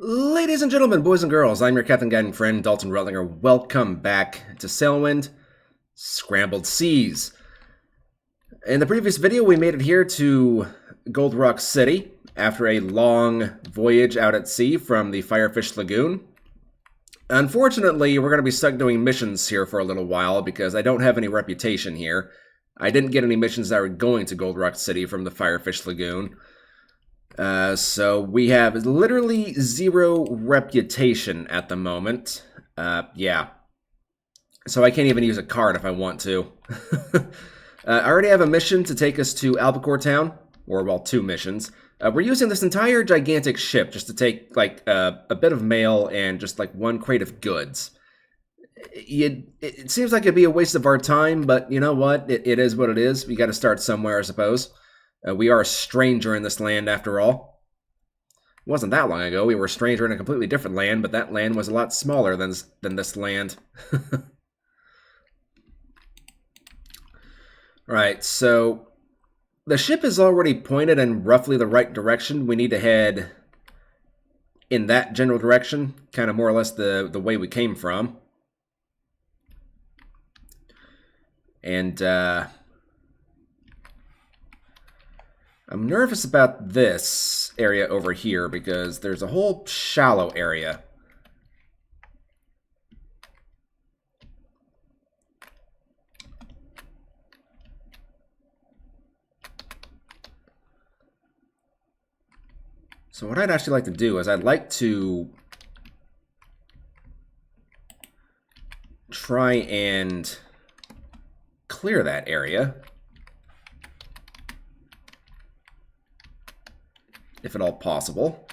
Ladies and gentlemen, boys and girls, I'm your captain, guide, and friend, Dalton Rutlinger. Welcome back to Sailwind, Scrambled Seas. In the previous video, we made it here to Gold Rock City after a long voyage out at sea from the Firefish Lagoon. Unfortunately, we're going to be stuck doing missions here for a little while because I don't have any reputation here. I didn't get any missions that were going to Gold Rock City from the Firefish Lagoon. So we have literally zero reputation at the moment. Yeah. So I can't even use a card if I want to. I already have a mission to take us to Albacore Town, or, well, two missions. We're using this entire gigantic ship just to take, like, a bit of mail and just, like, one crate of goods. It seems like it'd be a waste of our time, but you know what? It is what it is. We gotta start somewhere, I suppose. We are a stranger in this land, after all. It wasn't that long ago. We were a stranger in a completely different land, but that land was a lot smaller than this land. Right, so the ship is already pointed in roughly the right direction. We need to head in that general direction, kind of more or less the way we came from. And I'm nervous about this area over here because there's a whole shallow area. So what I'd actually like to do is I'd like to try and clear that area, if at all possible.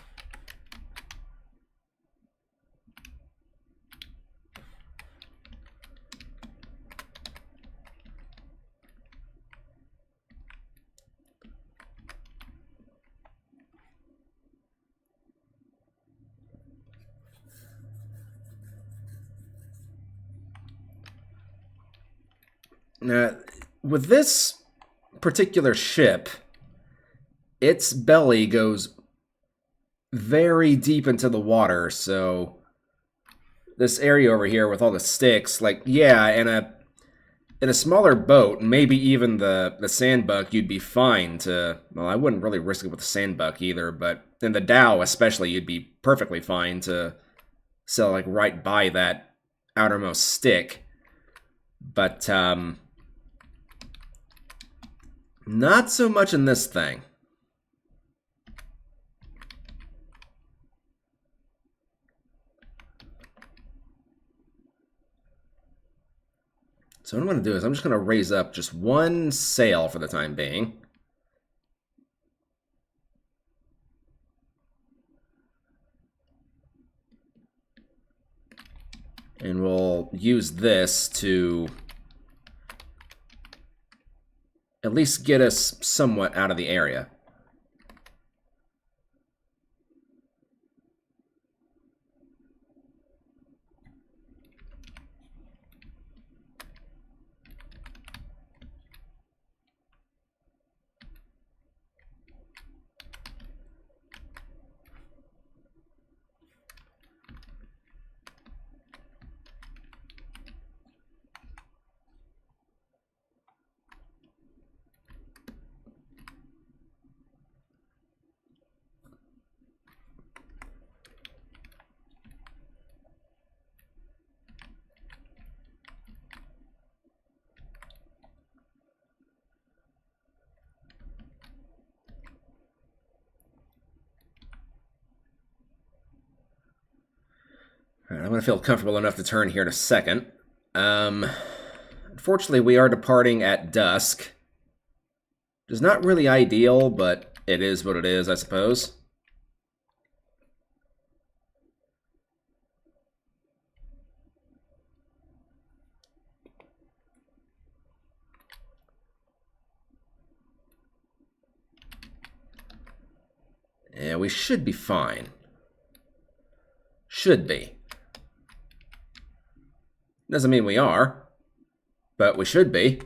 Now, with this particular ship, its belly goes very deep into the water, so this area over here with all the sticks, like, yeah, in a smaller boat, maybe even the sandbuck, you'd be fine to, well, I wouldn't really risk it with the sandbuck either, but in the dhow especially, you'd be perfectly fine to sail, like, right by that outermost stick. But, not so much in this thing. So what I'm going to do is I'm just going to raise up just one sail for the time being. And we'll use this to at least get us somewhat out of the area. Alright, I'm going to feel comfortable enough to turn here in a second. Unfortunately, we are departing at dusk. Which is not really ideal, but it is what it is, I suppose. Yeah, we should be fine. Should be. Doesn't mean we are, but we should be.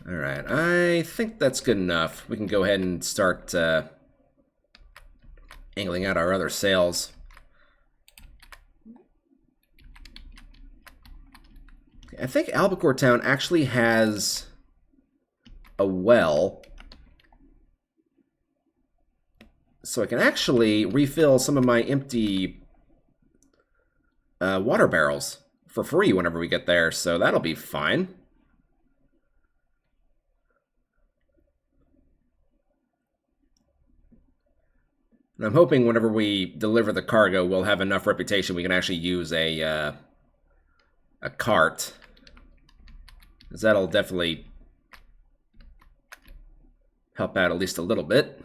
Alright, I think that's good enough. We can go ahead and start angling out our other sails. I think Albacore Town actually has a well, so I can actually refill some of my empty water barrels for free whenever we get there, so that'll be fine. And I'm hoping whenever we deliver the cargo, we'll have enough reputation we can actually use a cart. Because that'll definitely help out at least a little bit.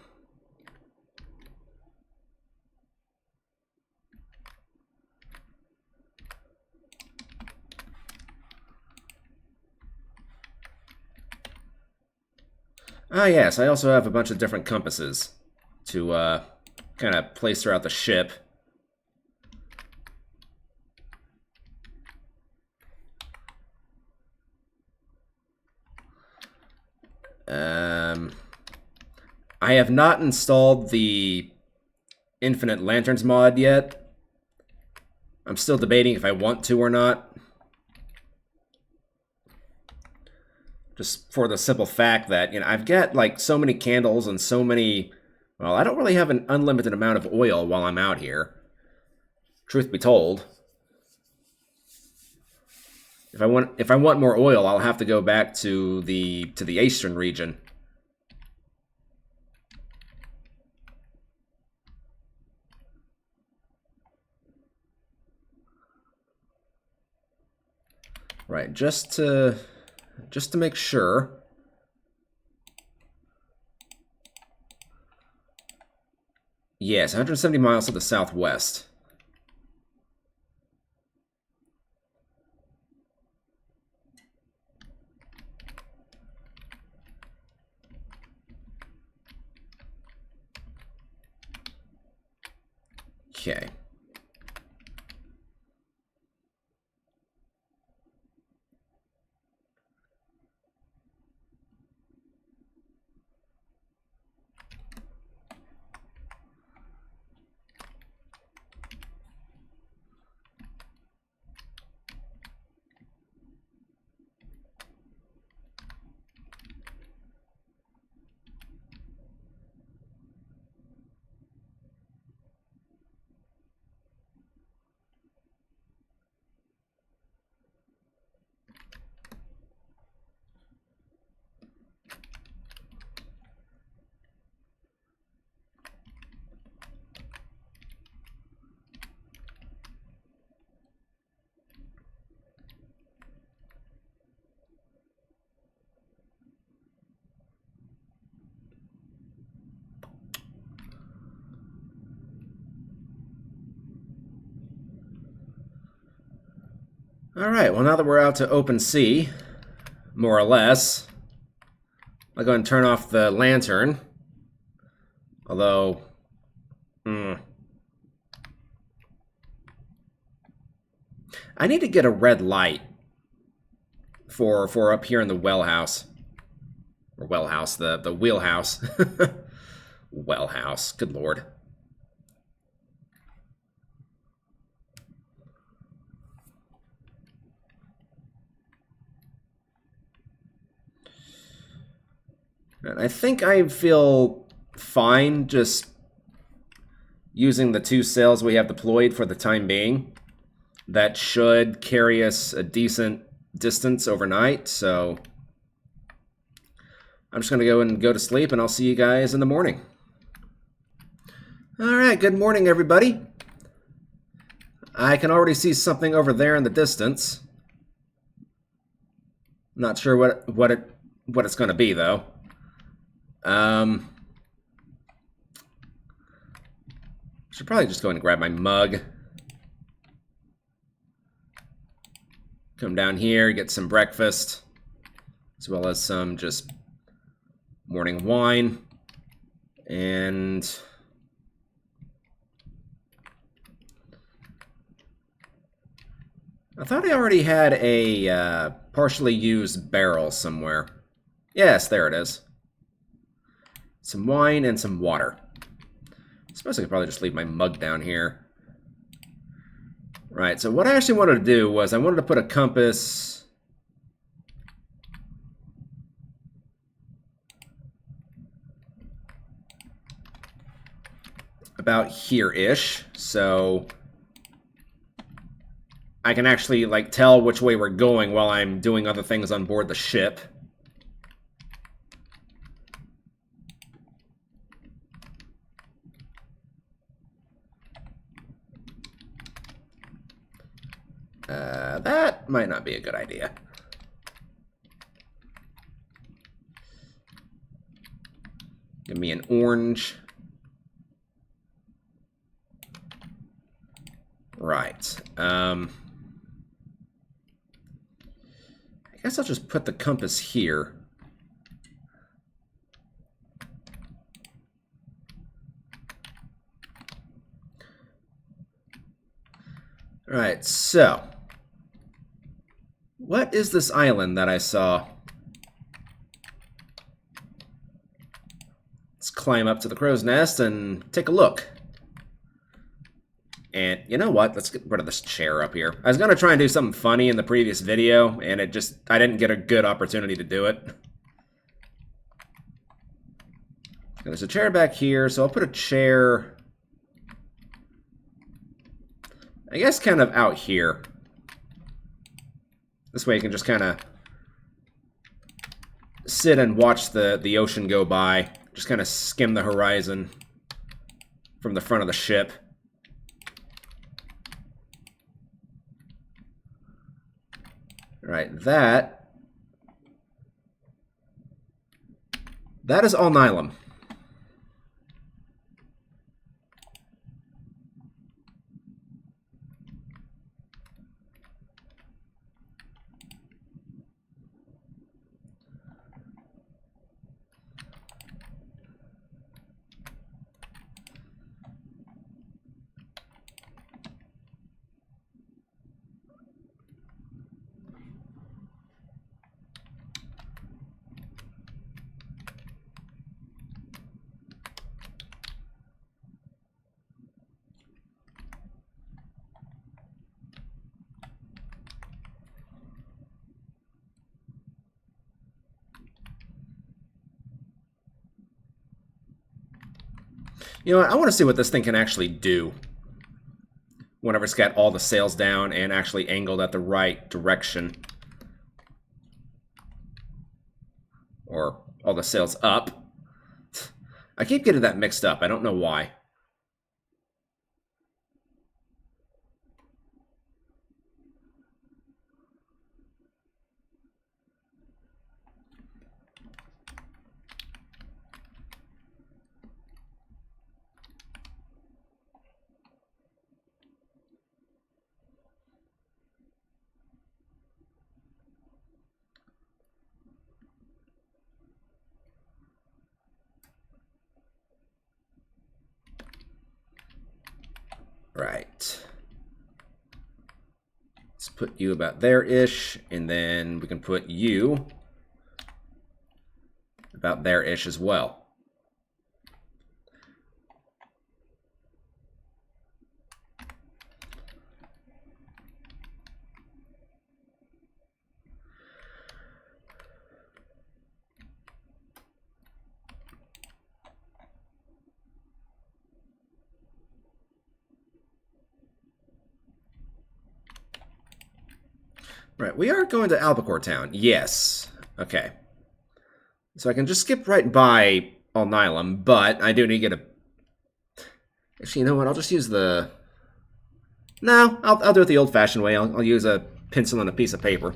Ah, yes, I also have a bunch of different compasses to kind of place throughout the ship. I have not installed the Infinite Lanterns mod yet. I'm still debating if I want to or not. Just for the simple fact that, you know, I've got like so many candles and so many... Well, I don't really have an unlimited amount of oil while I'm out here. Truth be told. If I want more oil, I'll have to go back to the Eastern region. Right, just to make sure. Yes, 170 miles to the southwest. Okay. Alright, well now that we're out to open sea, more or less, I'll go ahead and turn off the lantern. Although, I need to get a red light for up here in the well house. Or well house, the wheelhouse. Well house, good lord. And I think I feel fine just using the 2 sails we have deployed for the time being. That should carry us a decent distance overnight, so I'm just going to go to sleep, and I'll see you guys in the morning. Alright, good morning, everybody. I can already see something over there in the distance. Not sure what it's going to be, though. Should probably just go and grab my mug. Come down here, get some breakfast, as well as some just morning wine. And I thought I already had a partially used barrel somewhere. Yes, there it is. Some wine and some water. I suppose I could probably just leave my mug down here. Right, so what I actually wanted to do was I wanted to put a compass about here-ish, so I can actually, like, tell which way we're going while I'm doing other things on board the ship. That might not be a good idea. Give me an orange. Right. I guess I'll just put the compass here. Alright, so what is this island that I saw? Let's climb up to the crow's nest and take a look. And you know what? Let's get rid of this chair up here. I was going to try and do something funny in the previous video, and I didn't get a good opportunity to do it. There's a chair back here, so I'll put a chair, I guess, kind of out here. This way you can just kind of sit and watch the ocean go by. Just kind of skim the horizon from the front of the ship. Right, that is all nylon. You know what? I want to see what this thing can actually do whenever it's got all the sails down and actually angled at the right direction. Or all the sails up. I keep getting that mixed up. I don't know why. Right. Let's put you about there-ish, and then we can put you about there-ish as well. Right, we are going to Albacore Town. Yes. Okay. So I can just skip right by Alnylum, but I do need to get a... Actually, you know what? I'll just use the... No, I'll do it the old-fashioned way. I'll use a pencil and a piece of paper.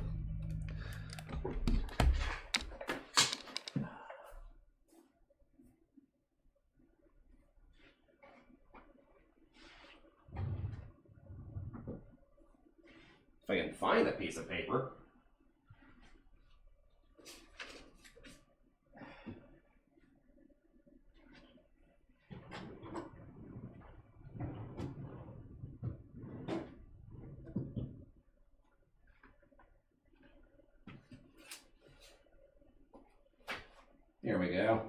If I can find a piece of paper. Here we go.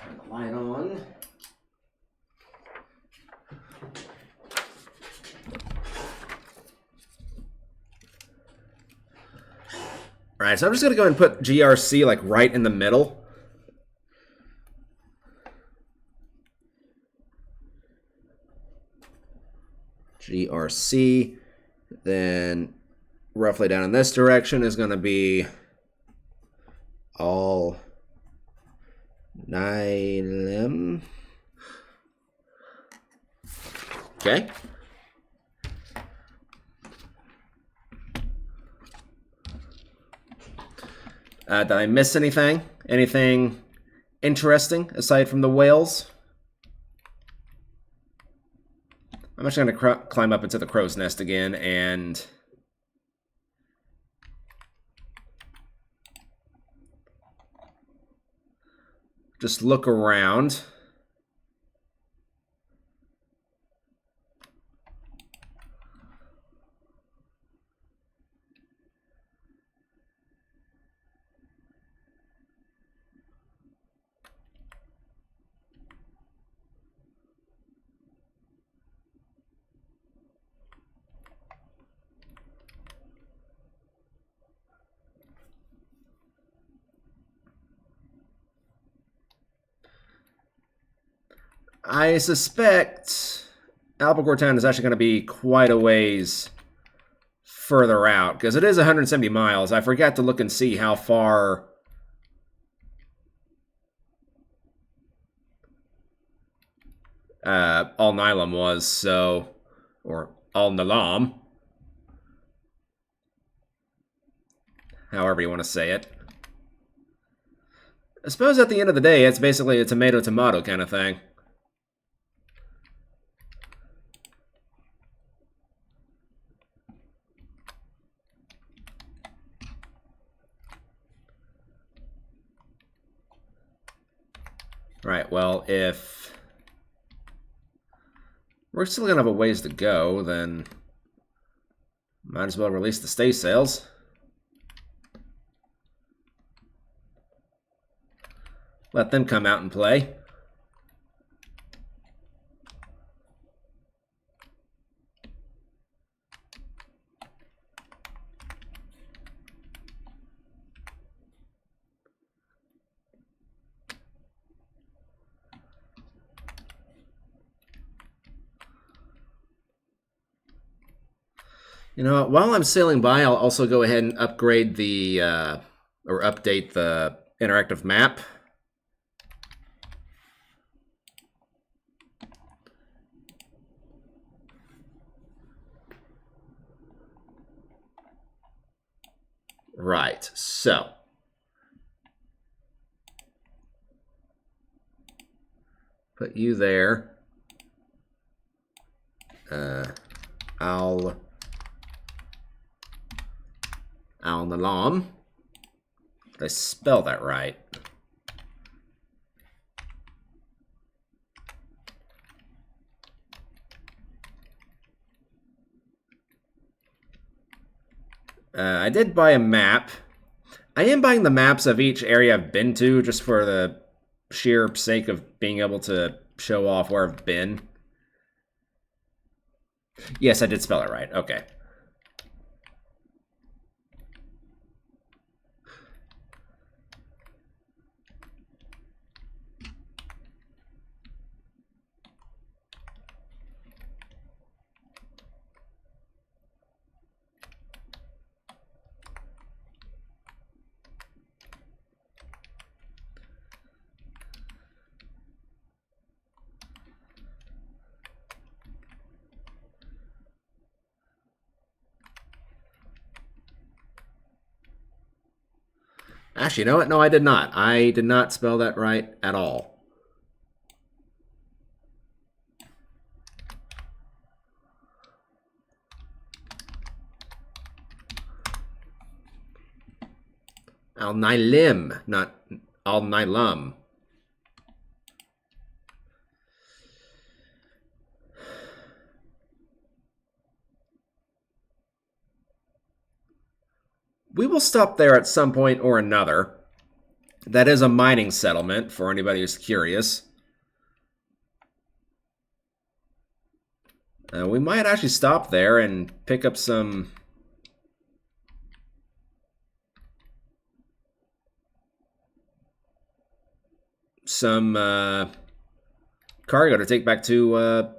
Turn the light on. All right, so I'm just gonna go ahead and put GRC like right in the middle. GRC, then roughly down in this direction is going to be all Nylim. Okay. Did I miss anything? Anything interesting aside from the whales? I'm actually going to climb up into the crow's nest again and just look around. I suspect Albacore Town is actually going to be quite a ways further out, because it is 170 miles. I forgot to look and see how far Al Nilam was, so, or Al Nalam, however you want to say it. I suppose at the end of the day, it's basically a tomato-tomato kind of thing. Right, well, if we're still going to have a ways to go, then might as well release the stay sails. Let them come out and play. You know what? While I'm sailing by, I'll also go ahead and upgrade the, or update the interactive map. Right, so. Put you there. Al Nalam. Did I spell that right? I did buy a map. I am buying the maps of each area I've been to just for the sheer sake of being able to show off where I've been. Yes, I did spell it right. Okay. Actually, you know what? No, I did not. I did not spell that right at all. Al Nilam, not Al Nilam. we will stop there at some point or another. That is a mining settlement, for anybody who's curious. We might actually stop there and pick up some... cargo to take back to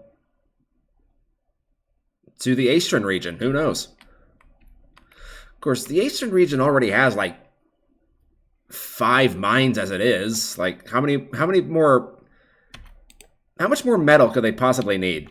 the Eastern region. Who knows? Of course, the Eastern region already has like 5 mines as it is. Like, how much more metal could they possibly need?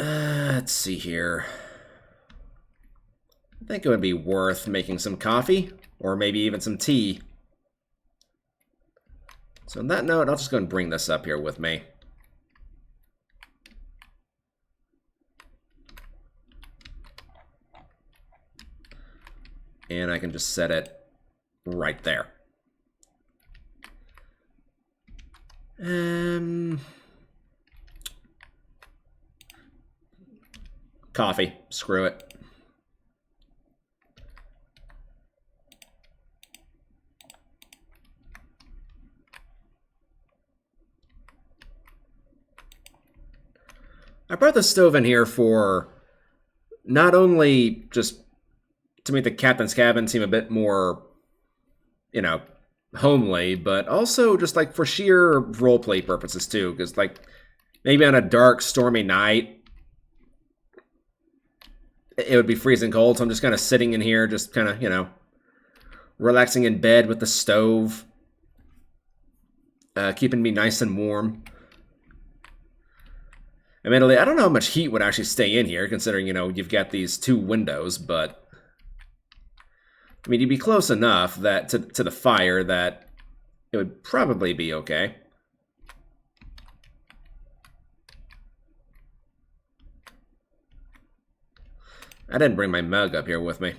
Let's see here. I think it would be worth making some coffee, or maybe even some tea. So on that note, I'll just go and bring this up here with me. And I can just set it right there. Coffee. Screw it. I brought the stove in here for not only just to make the captain's cabin seem a bit more, you know, homely, but also just like for sheer roleplay purposes too. Because like maybe on a dark, stormy night, it would be freezing cold, so I'm just kind of sitting in here, just kind of, you know, relaxing in bed with the stove, keeping me nice and warm. Admittedly, I don't know how much heat would actually stay in here, considering, you know, you've got these 2 windows, but... I mean, you'd be close enough that to the fire that it would probably be okay. I didn't bring my mug up here with me.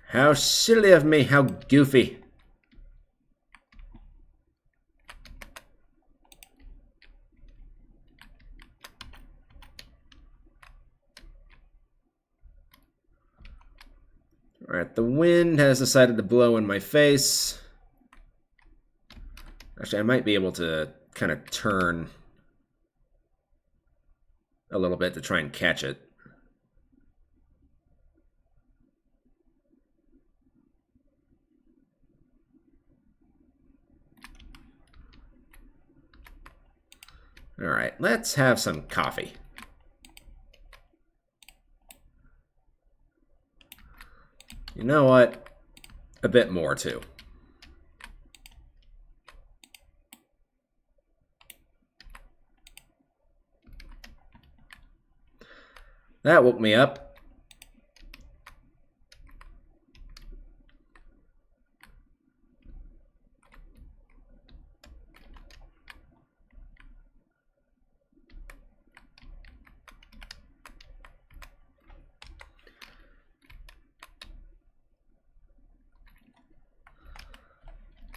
How silly of me, how goofy. Alright, the wind has decided to blow in my face. Actually, I might be able to kind of turn a little bit to try and catch it. Alright, let's have some coffee. You know what? A bit more, too. That woke me up.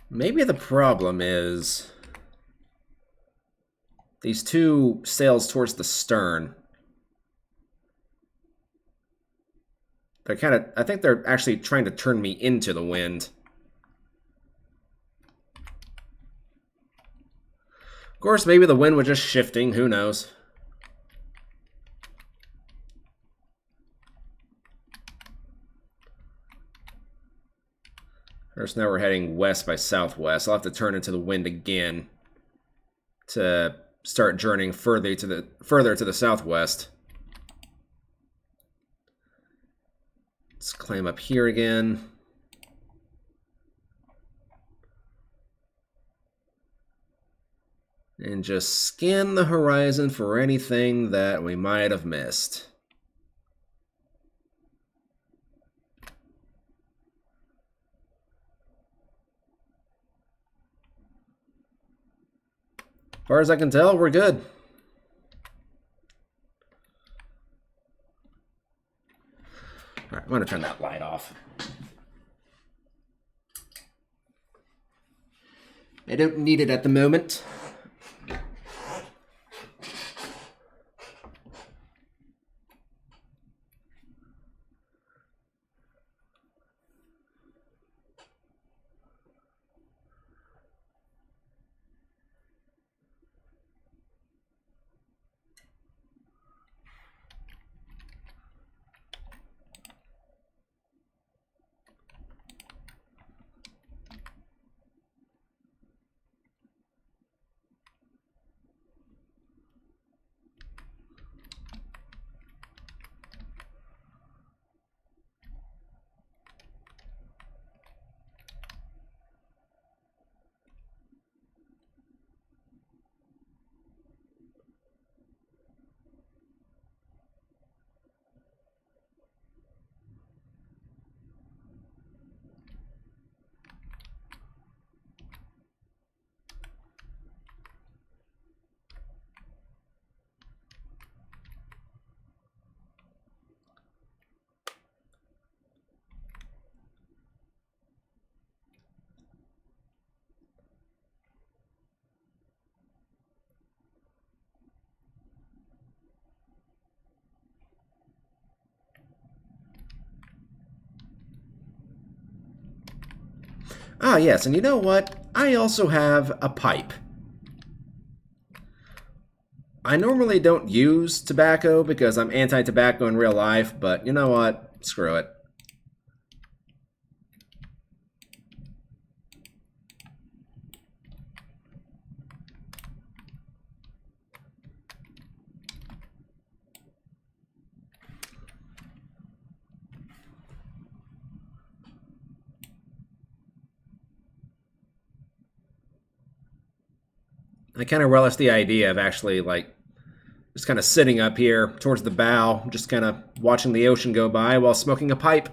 Maybe the problem is these 2 sails towards the stern. They're kind of, I think they're actually trying to turn me into the wind. Of course, maybe the wind was just shifting, who knows. First, now we're heading west by southwest. I'll have to turn into the wind again to start journeying further to the southwest. Let's climb up here again. And just scan the horizon for anything that we might have missed. As far as I can tell, we're good. All right, I'm going to turn that light off. I don't need it at the moment. Ah, yes, and you know what? I also have a pipe. I normally don't use tobacco because I'm anti-tobacco in real life, but you know what? Screw it. I kind of relish the idea of actually, like, just kind of sitting up here towards the bow, just kind of watching the ocean go by while smoking a pipe.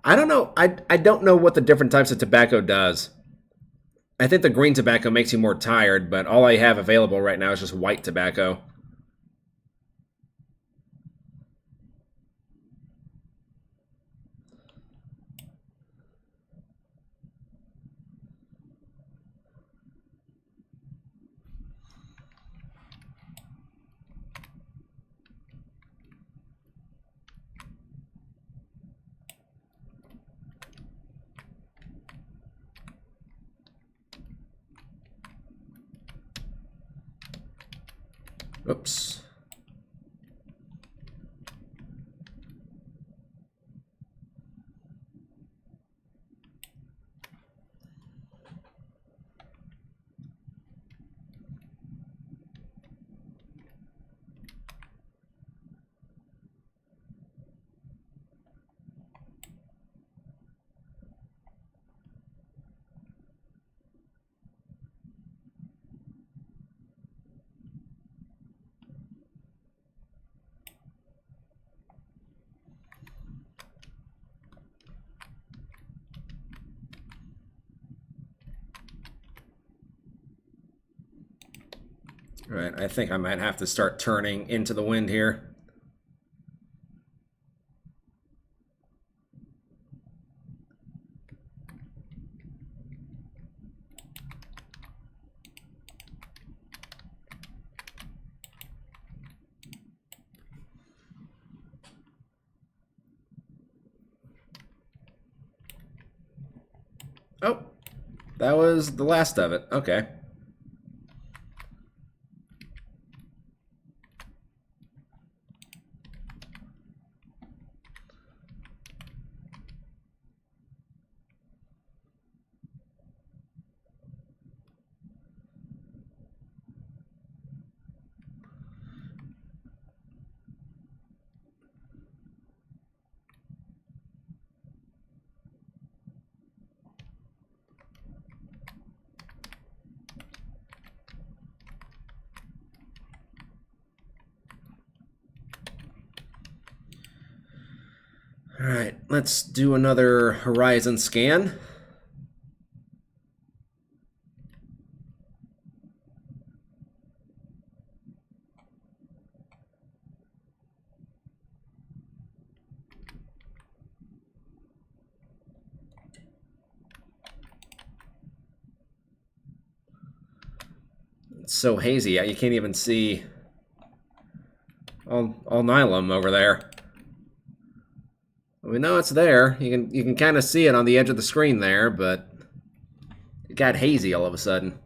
I don't know. I don't know what the different types of tobacco does. I think the green tobacco makes you more tired, but all I have available right now is just white tobacco. Oops. All right, I think I might have to start turning into the wind here. Oh, that was the last of it. Okay. Alright, let's do another horizon scan. It's so hazy, you can't even see all nine of them over there. We know it's there. You can kind of see it on the edge of the screen there, but it got hazy all of a sudden.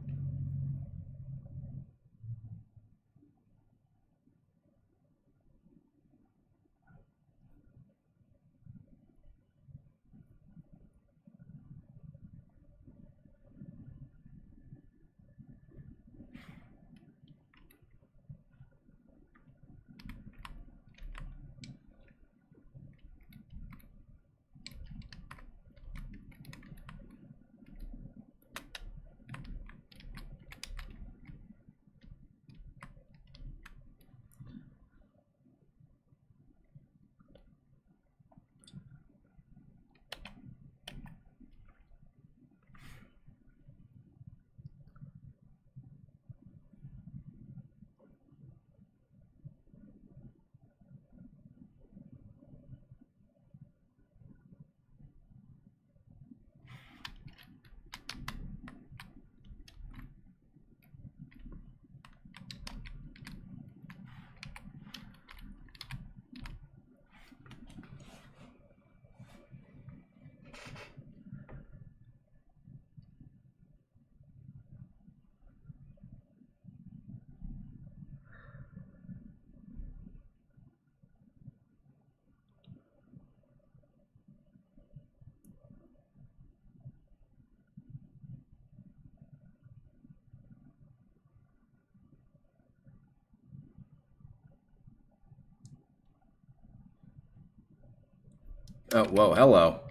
Oh, whoa, hello.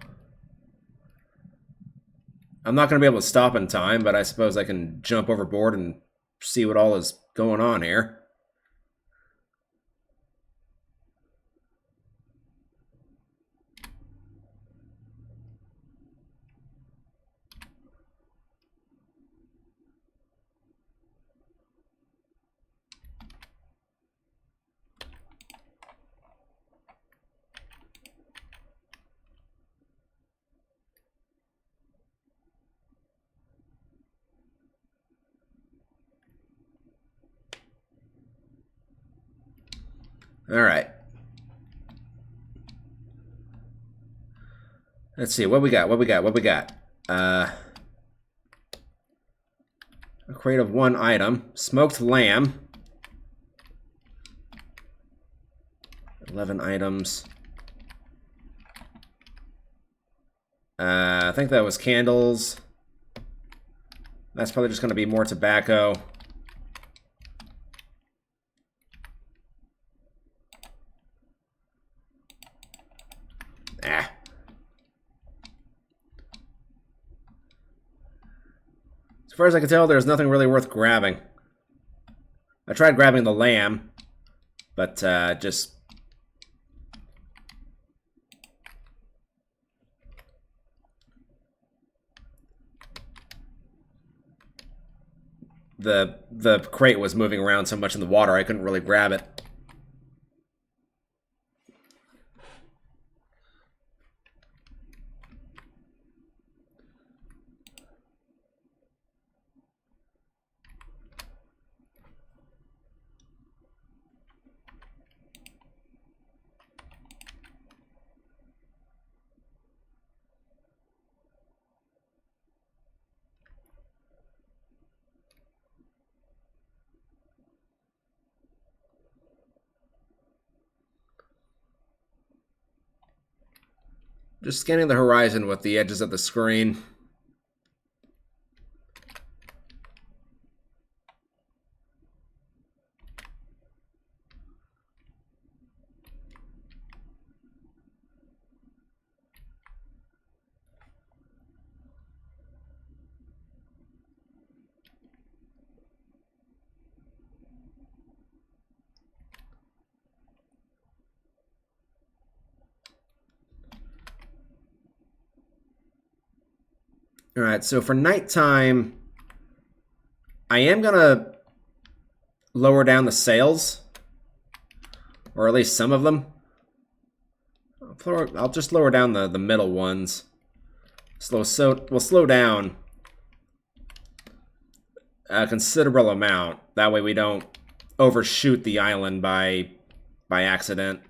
I'm not going to be able to stop in time, but I suppose I can jump overboard and see what all is going on here. All right. Let's see, what we got? A crate of one item. Smoked lamb. 11 items. I think that was candles. That's probably just going to be more tobacco. Ah. As far as I can tell, there's nothing really worth grabbing. I tried grabbing the lamb, but just... The crate was moving around so much in the water, I couldn't really grab it. Just scanning the horizon with the edges of the screen. All right, so for nighttime, I am going to lower down the sails, or at least some of them. I'll just lower down the middle ones. We'll slow down a considerable amount. That way we don't overshoot the island by accident.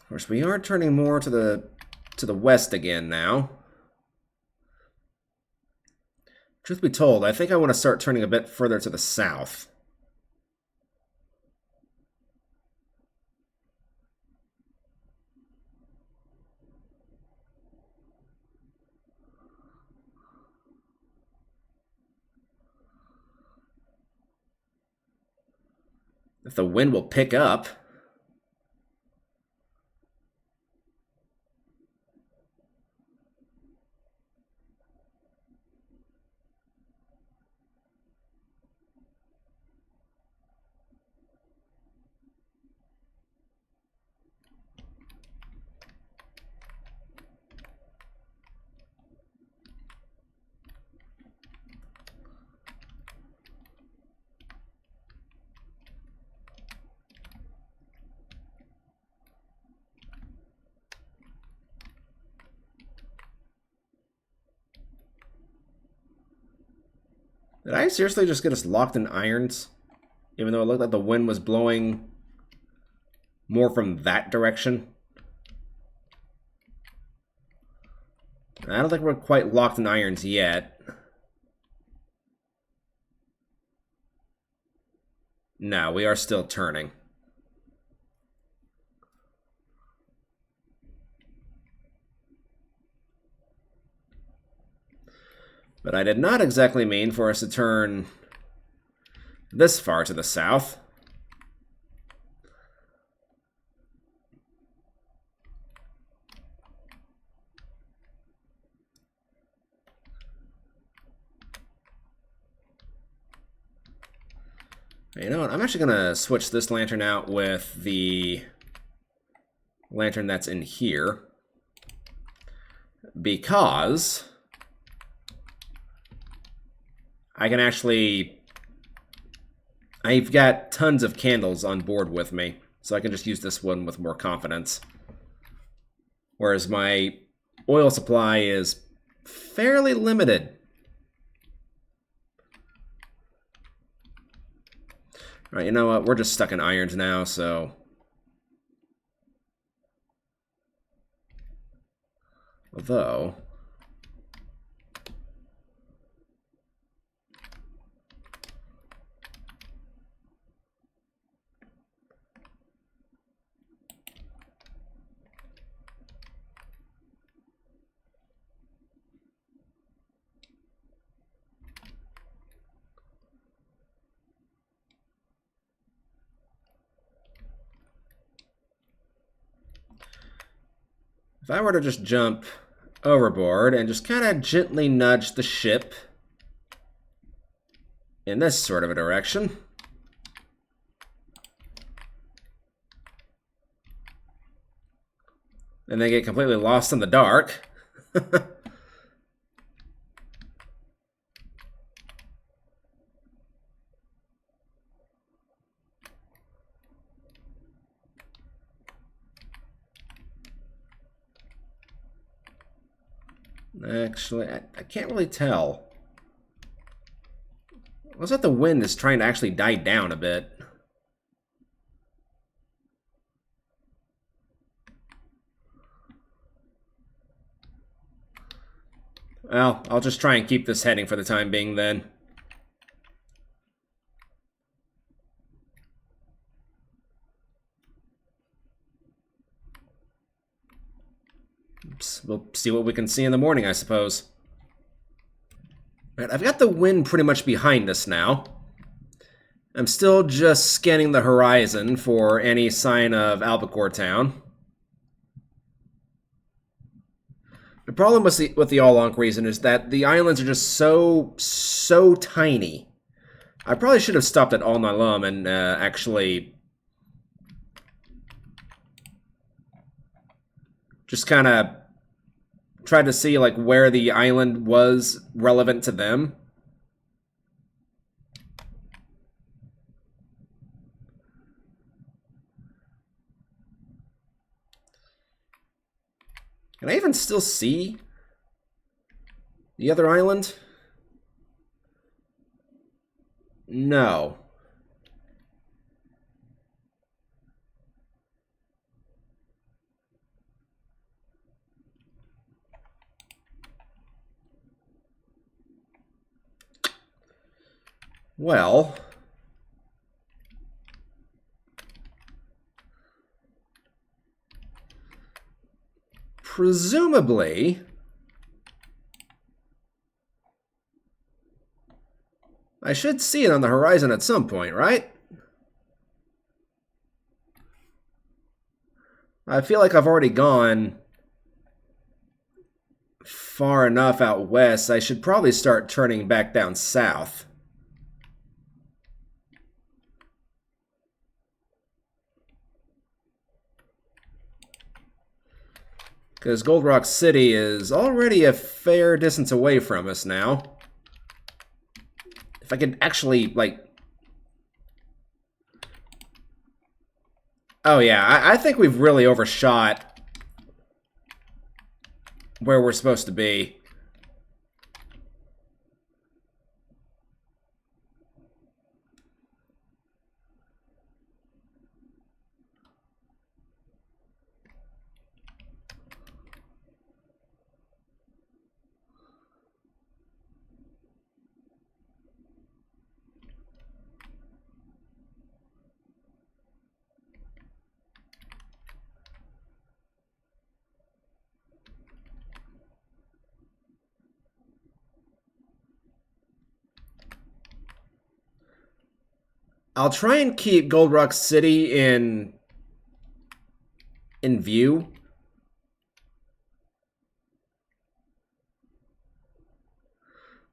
Of course, we are turning more to the west again now. Truth be told, I think I want to start turning a bit further to the south. If the wind will pick up. Did I seriously just get us locked in irons? Even though it looked like the wind was blowing more from that direction? I don't think we're quite locked in irons yet. No, we are still turning. But I did not exactly mean for us to turn this far to the south. You know what? I'm actually going to switch this lantern out with the lantern that's in here. Because I can actually... I've got tons of candles on board with me, so I can just use this one with more confidence. Whereas my oil supply is fairly limited. Alright, you know what? We're just stuck in irons now, so... Although... If I were to just jump overboard and just kind of gently nudge the ship in this sort of a direction. And then get completely lost in the dark. Actually, I can't really tell. Looks like the wind is trying to actually die down a bit. Well, I'll just try and keep this heading for the time being then. Oops, we'll see what we can see in the morning, I suppose. Right, I've got the wind pretty much behind us now. I'm still just scanning the horizon for any sign of Albacore Town. The problem with the All-Lonk region is that the islands are just so tiny. I probably should have stopped at Al-Nalam and actually just kind of tried to see like where the island was relevant to them. Can I even still see the other island? No. Well, presumably, I should see it on the horizon at some point, right? I feel like I've already gone far enough out west. I should probably start turning back down south. Because Gold Rock City is already a fair distance away from us now. If I could actually, like... Oh yeah, I think we've really overshot where we're supposed to be. I'll try and keep Gold Rock City in view.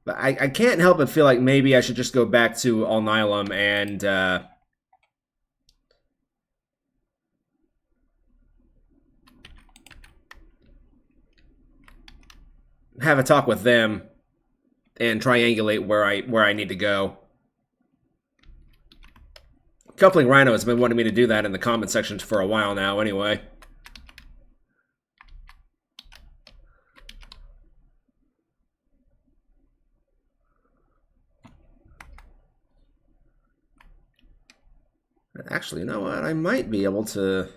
But I can't help but feel like maybe I should just go back to Al-Nilam and have a talk with them and triangulate where I need to go. Coupling Rhino has been wanting me to do that in the comment section for a while now, anyway. Actually, you know what? I might be able to...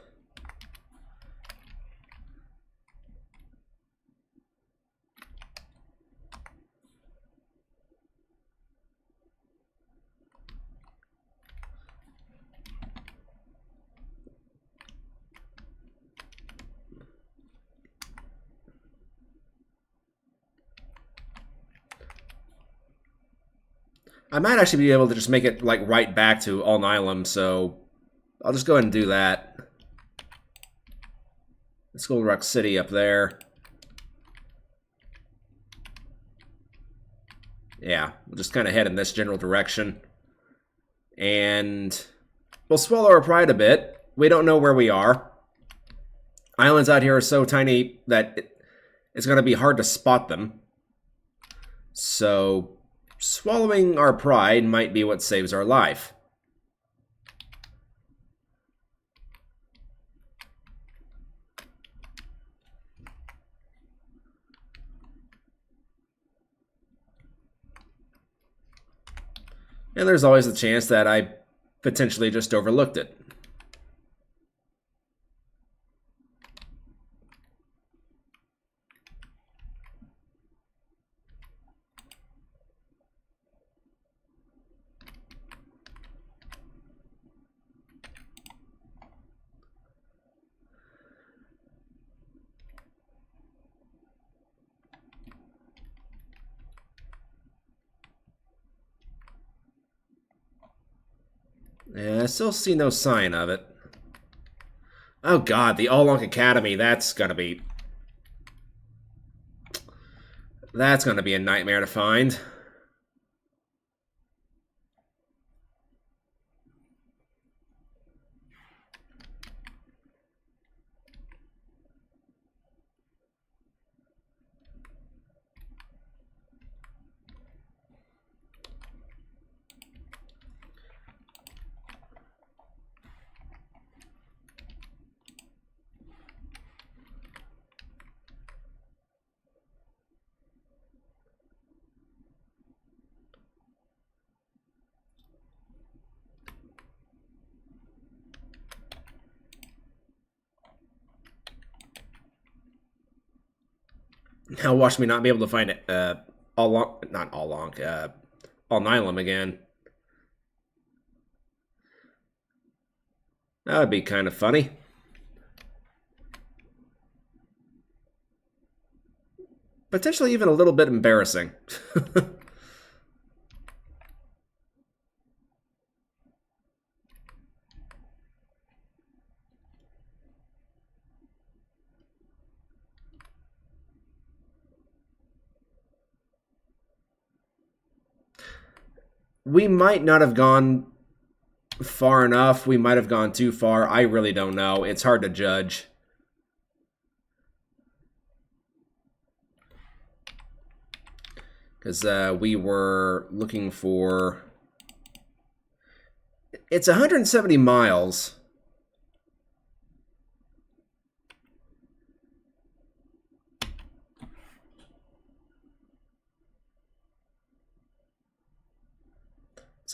I might actually be able to just make it like right back to Al-Nilam, so I'll just go ahead and do that. Let's go Rock City up there. Yeah, we'll just kind of head in this general direction. And we'll swallow our pride a bit. We don't know where we are. Islands out here are so tiny that it's going to be hard to spot them. So swallowing our pride might be what saves our life. And there's always the chance that I potentially just overlooked it. Yeah, I still see no sign of it. Oh god, the All-Lonk Academy, that's gonna be... That's gonna be a nightmare to find. Now watch me not be able to find it. Not All-Lonk, All-Nylum again. That would be kind of funny. Potentially even a little bit embarrassing. We might not have gone far enough. We might have gone too far. I really don't know. It's hard to judge. Because we were looking for... It's 170 miles.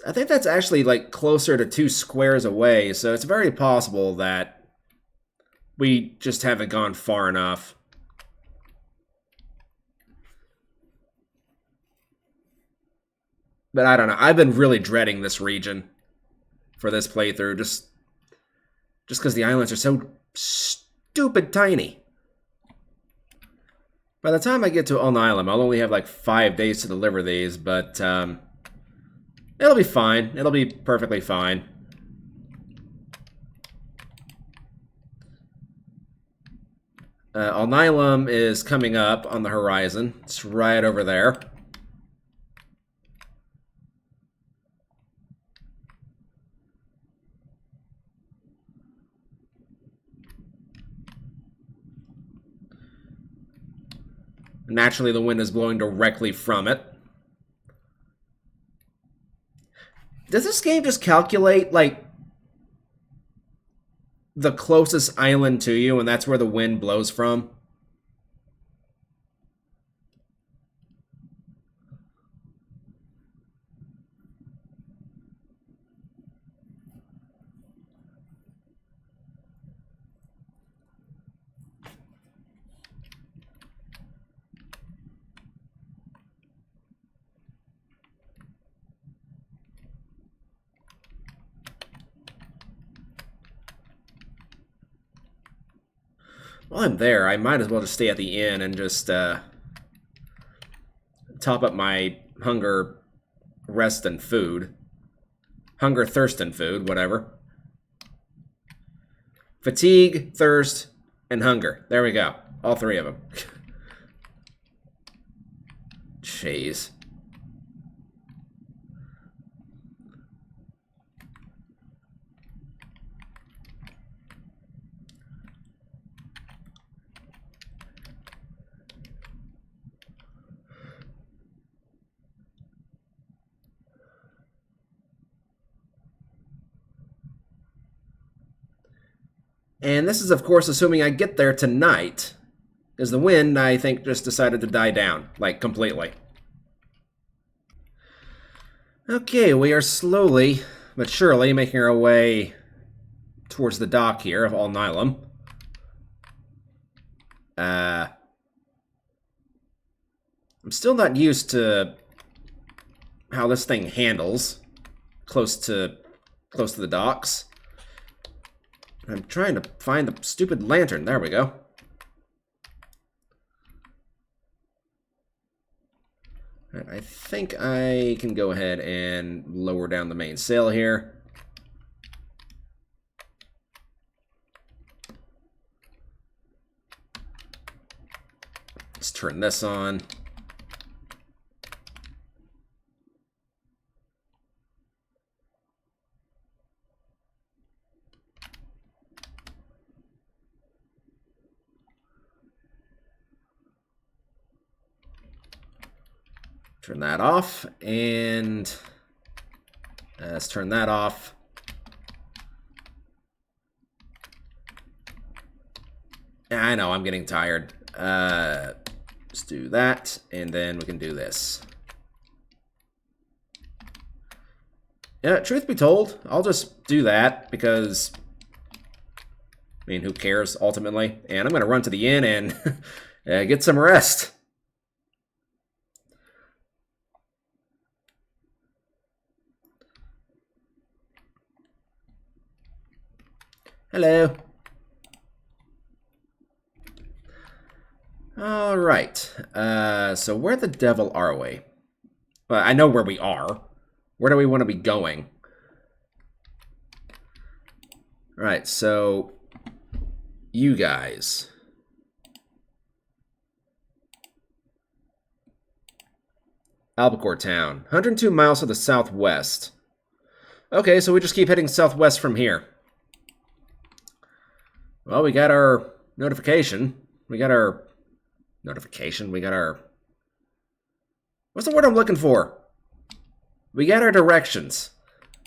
I think that's actually like closer to 2 squares away, so it's very possible that we just haven't gone far enough. But I don't know. I've been really dreading this region for this playthrough, just because the islands are so stupid tiny. By the time I get to All-Nylum, I'll only have like 5 days to deliver these, but it'll be fine. It'll be perfectly fine. All-Nylum is coming up on the horizon. It's right over there. Naturally, the wind is blowing directly from it. Does this game just calculate, like, the closest island to you, and that's where the wind blows from? While I'm there, I might as well just stay at the inn and just top up my hunger, rest, and food. Hunger, thirst, and food, whatever. Fatigue, thirst, and hunger. There we go. All 3 of them. Jeez. And this is, of course, assuming I get there tonight. Because the wind, I think, just decided to die down. Like, completely. Okay, we are slowly, but surely, making our way towards the dock here of All-Nylum. I'm still not used to how this thing handles close to the docks. I'm trying to find the stupid lantern. There we go. Right, I think I can go ahead and lower down the main sail here. turn this on. Turn that off, and let's turn that off. I know, I'm getting tired. Let's do that, and then we can do this. Yeah, truth be told, I'll just do that because, I mean, who cares, ultimately? And I'm going to run to the inn and get some rest. Hello. All right. So where the devil are we? Well, I know where we are. Where do we want to be going? All right, so you guys. Albacore Town, 102 miles to the southwest. Okay, so we just keep heading southwest from here. Well, we got our notification. We got our notification. We got our... What's the word I'm looking for? We got our directions,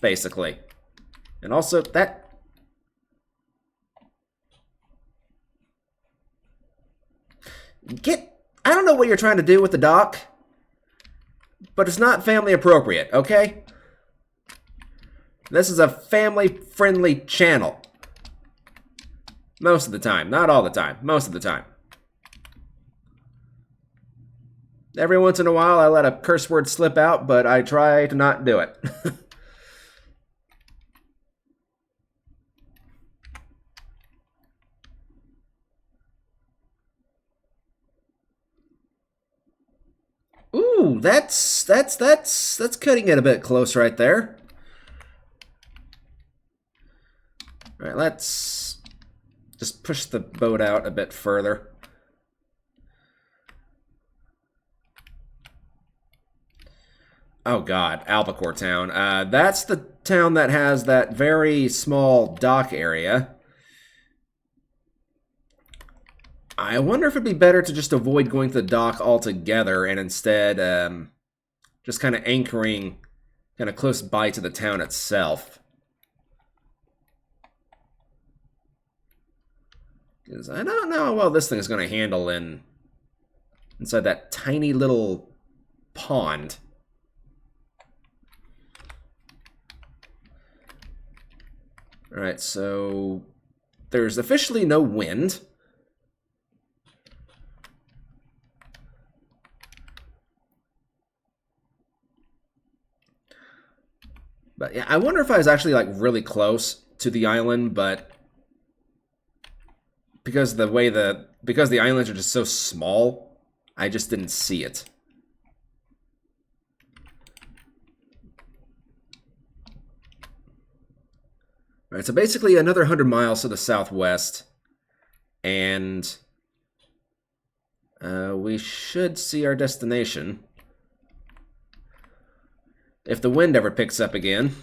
basically. And also, that... I don't know what you're trying to do with the dock, but it's not family appropriate, okay? This is a family-friendly channel. Most of the time. Not all the time. Most of the time. Every once in a while, I let a curse word slip out, but I try to not do it. Ooh, that's cutting it a bit close right there. All right, let's just push the boat out a bit further. Oh god, Albacore Town. That's the town that has that very small dock area. I wonder if it'd be better to just avoid going to the dock altogether and instead just kind of anchoring kind of close by to the town itself. Because I don't know how well this thing is going to handle inside that tiny little pond. Alright, so there's officially no wind. But yeah, I wonder if I was actually like really close to the island, but because the islands are just so small, I just didn't see it. All right, so basically another 100 miles to the southwest, and we should see our destination. If the wind ever picks up again.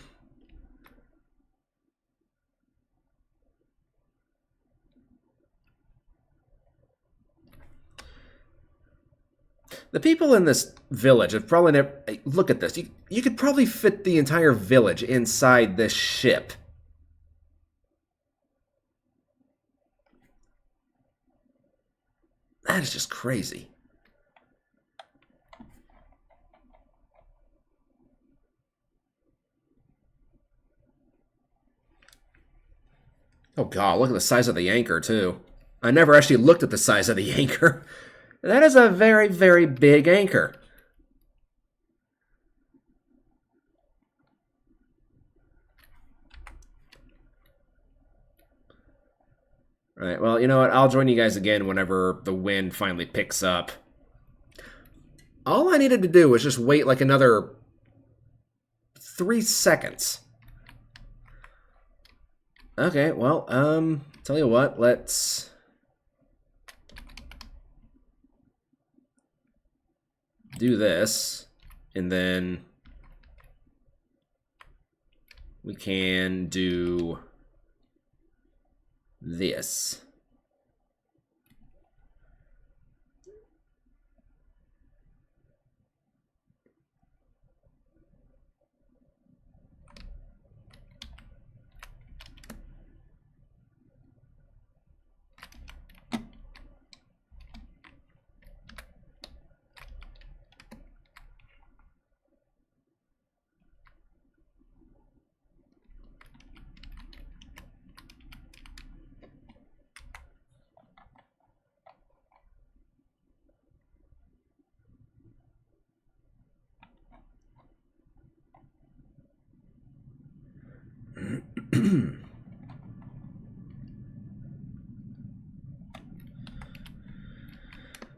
The people in this village have probably never... Look at this. You could probably fit the entire village inside this ship. That is just crazy. Oh god, look at the size of the anchor, too. I never actually looked at the size of the anchor. That is a very, very big anchor. Right, well, you know what? I'll join you guys again whenever the wind finally picks up. All I needed to do was just wait like another 3 seconds. Okay, well, tell you what, let's... do this, and then we can do this.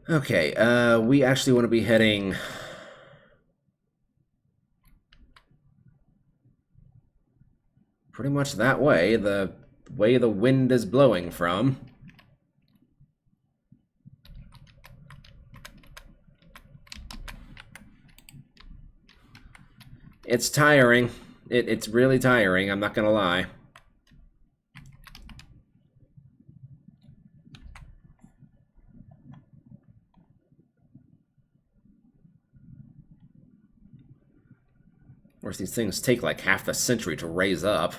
Okay, we actually want to be heading pretty much that way, the way the wind is blowing from. It's tiring. It's really tiring, I'm not gonna lie. Of course, these things take like half a century to raise up.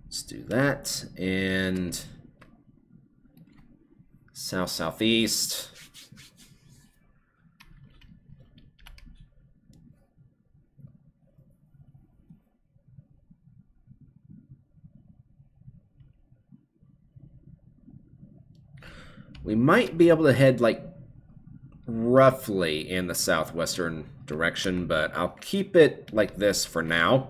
Let's do that, and south-southeast. We might be able to head, like, roughly in the southwestern direction, but I'll keep it like this for now.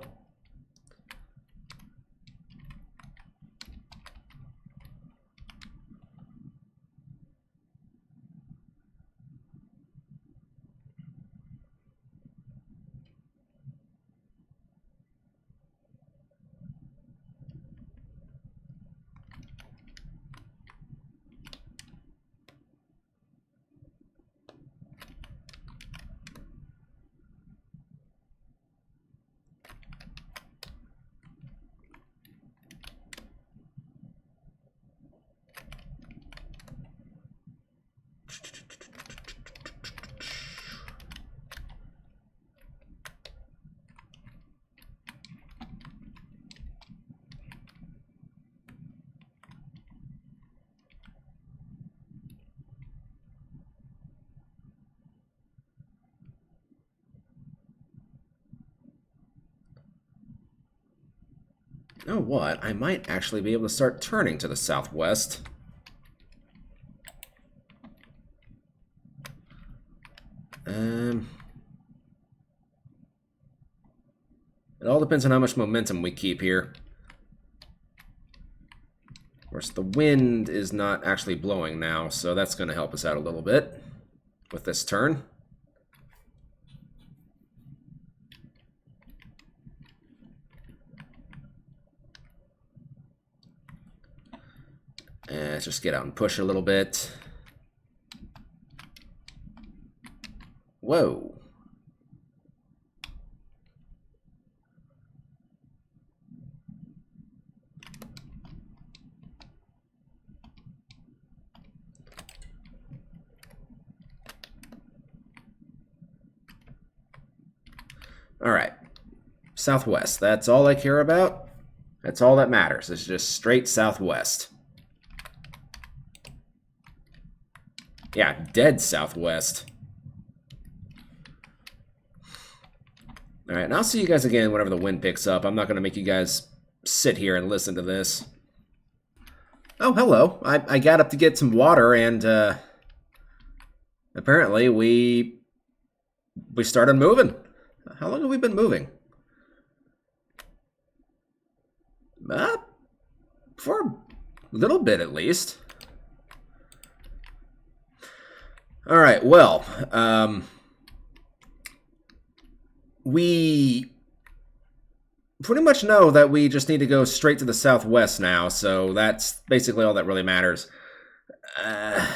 You know what? I might actually be able to start turning to the southwest. It all depends on how much momentum we keep here. Of course, the wind is not actually blowing now, so that's going to help us out a little bit with this turn. Let's just get out and push a little bit. Whoa. All right. Southwest. That's all I care about. That's all that matters. It's just straight southwest. Yeah, dead southwest. All right, and I'll see you guys again whenever the wind picks up. I'm not going to make you guys sit here and listen to this. Oh, hello. I got up to get some water, and apparently we started moving. How long have we been moving? For a little bit, at least. All right, well, we pretty much know that we just need to go straight to the southwest now, so that's basically all that really matters. I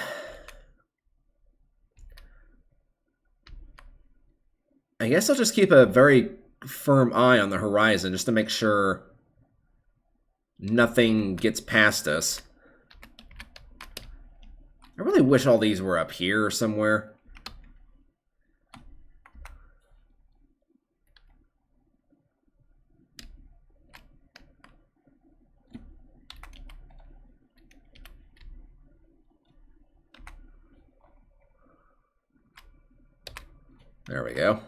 guess I'll just keep a very firm eye on the horizon just to make sure nothing gets past us. I really wish all these were up here somewhere. There we go.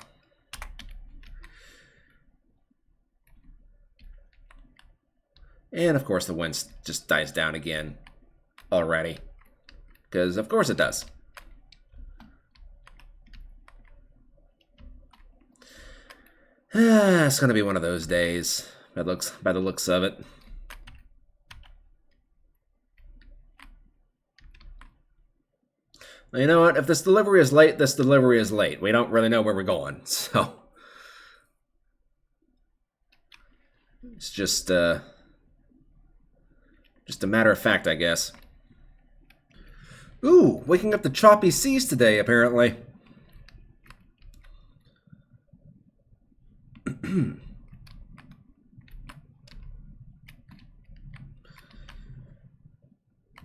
And of course the wind just dies down again already. Because of course it does. It's gonna be one of those days by the looks of it. You know what? If this delivery is late, this delivery is late. We don't really know where we're going, so it's just a matter of fact, I guess. Ooh, waking up to choppy seas today, apparently.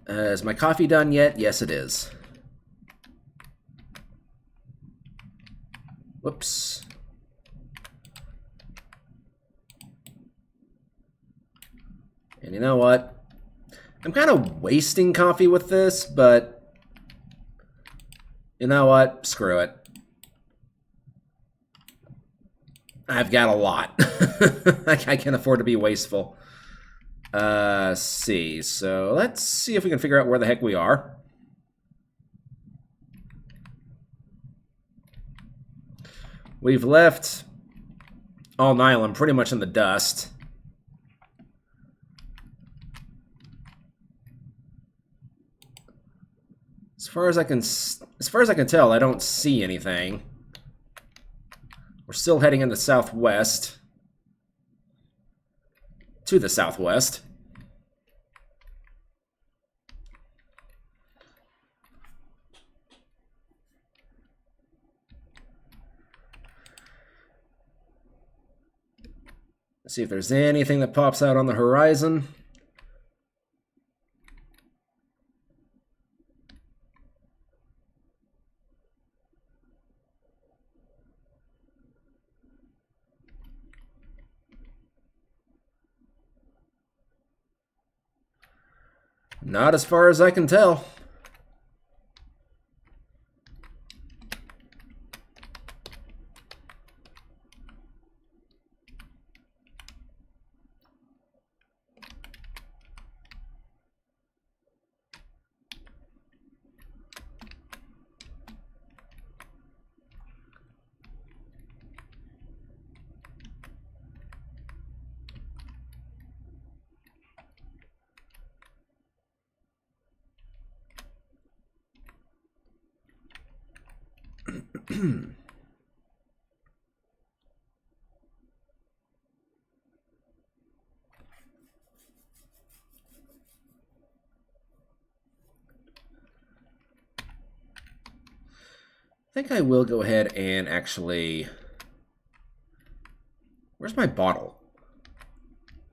Is my coffee done yet? Yes, it is. Whoops. And you know what? I'm kind of wasting coffee with this, but you know what? Screw it. I've got a lot. I can't afford to be wasteful. See. So let's see if we can figure out where the heck we are. We've left All Island pretty much in the dust. As far as I can tell, I don't see anything. We're still heading in the southwest. To the southwest. Let's see if there's anything that pops out on the horizon. Not as far as I can tell. I think I will go ahead and actually... Where's my bottle?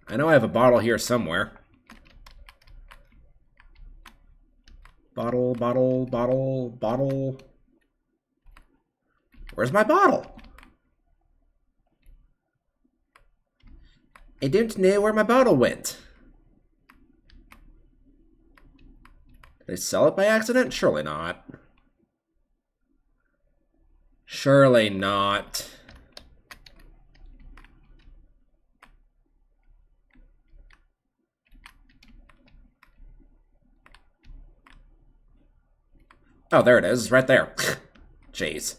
I know I have a bottle here somewhere. Bottle, bottle, bottle, bottle. Where's my bottle? I don't know where my bottle went. Did I sell it by accident? Surely not. Surely not. Oh, there it is, right there. Jeez.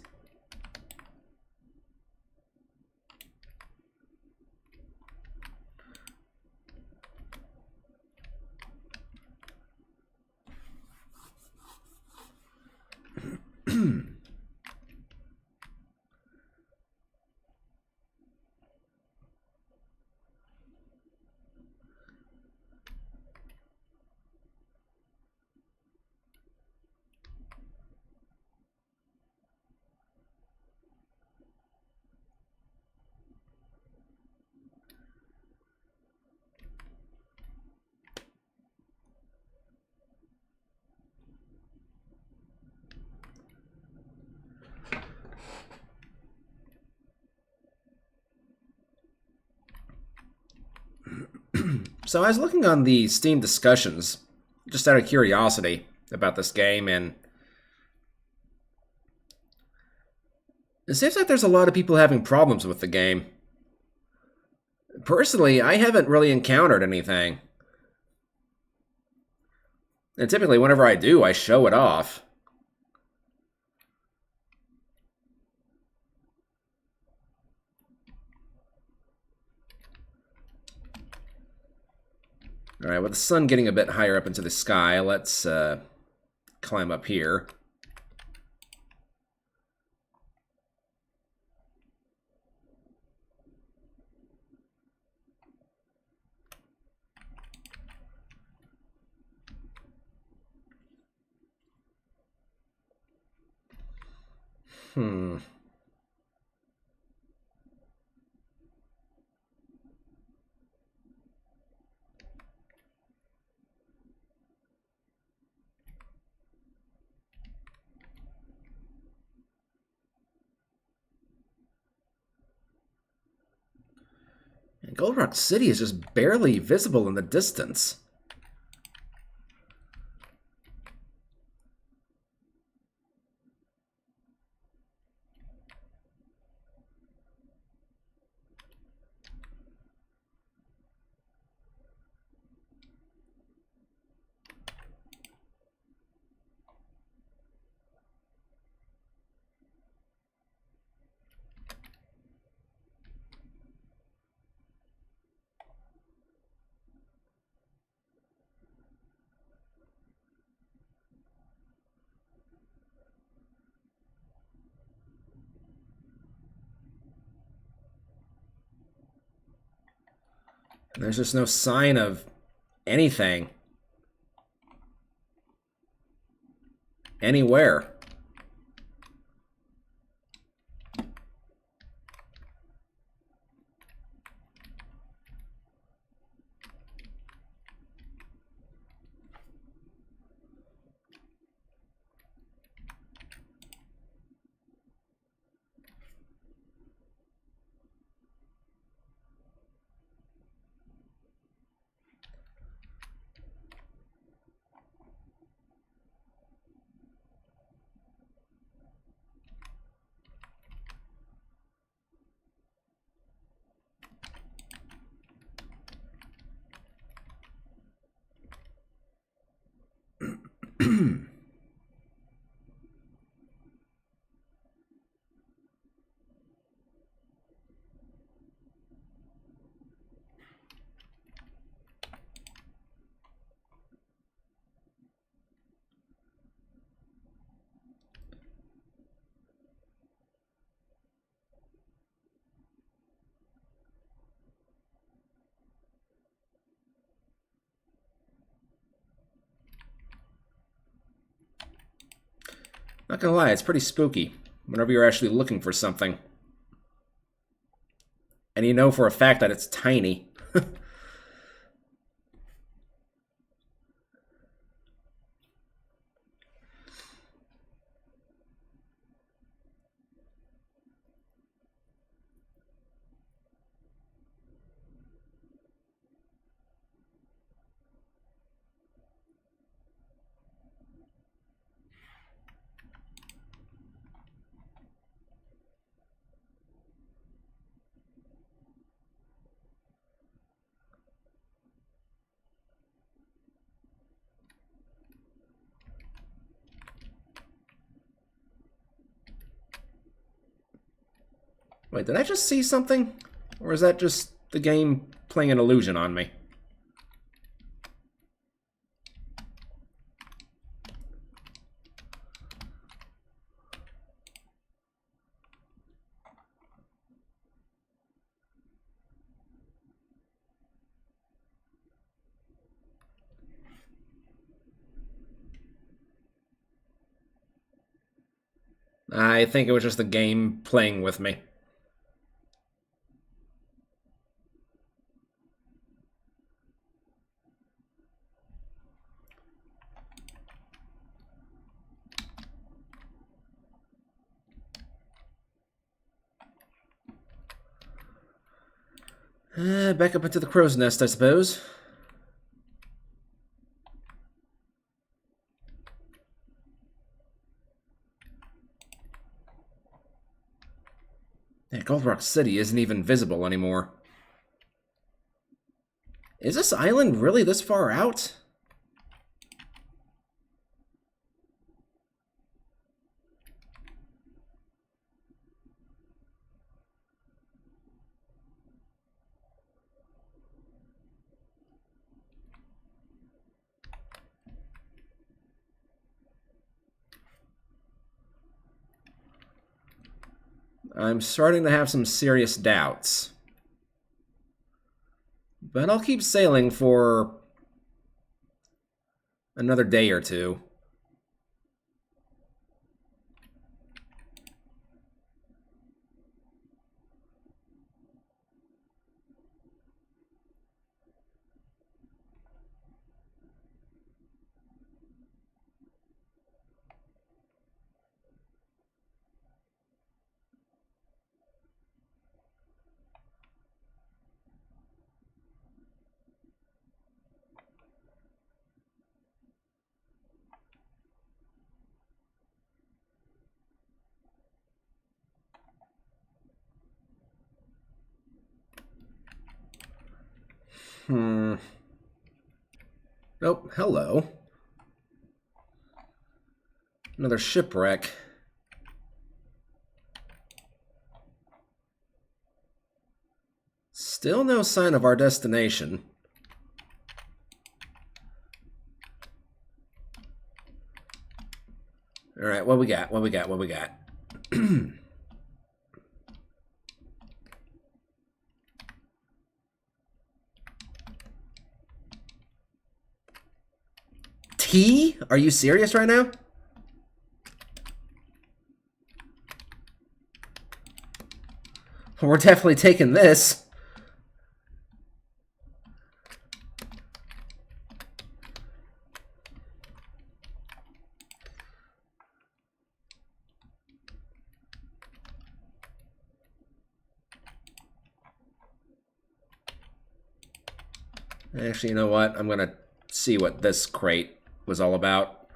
So I was looking on the Steam discussions, just out of curiosity about this game, and it seems like there's a lot of people having problems with the game. Personally, I haven't really encountered anything. And typically, whenever I do, I show it off. Alright, with the sun getting a bit higher up into the sky, let's climb up here. Hmm. And Gold Rock City is just barely visible in the distance. And there's just no sign of anything. Anywhere. Not gonna lie, it's pretty spooky whenever you're actually looking for something. And you know for a fact that it's tiny. Wait, did I just see something? Or is that just the game playing an illusion on me? I think it was just the game playing with me. Back up into the crow's nest, I suppose. Yeah, Gold Rock City isn't even visible anymore. Is this island really this far out? I'm starting to have some serious doubts. But I'll keep sailing for another day or two. Oh, hello. Another shipwreck. Still no sign of our destination. Alright, what we got? What we got? What we got? Tea? Are you serious right now? We're definitely taking this. Actually, you know what? I'm gonna see what this crate was all about.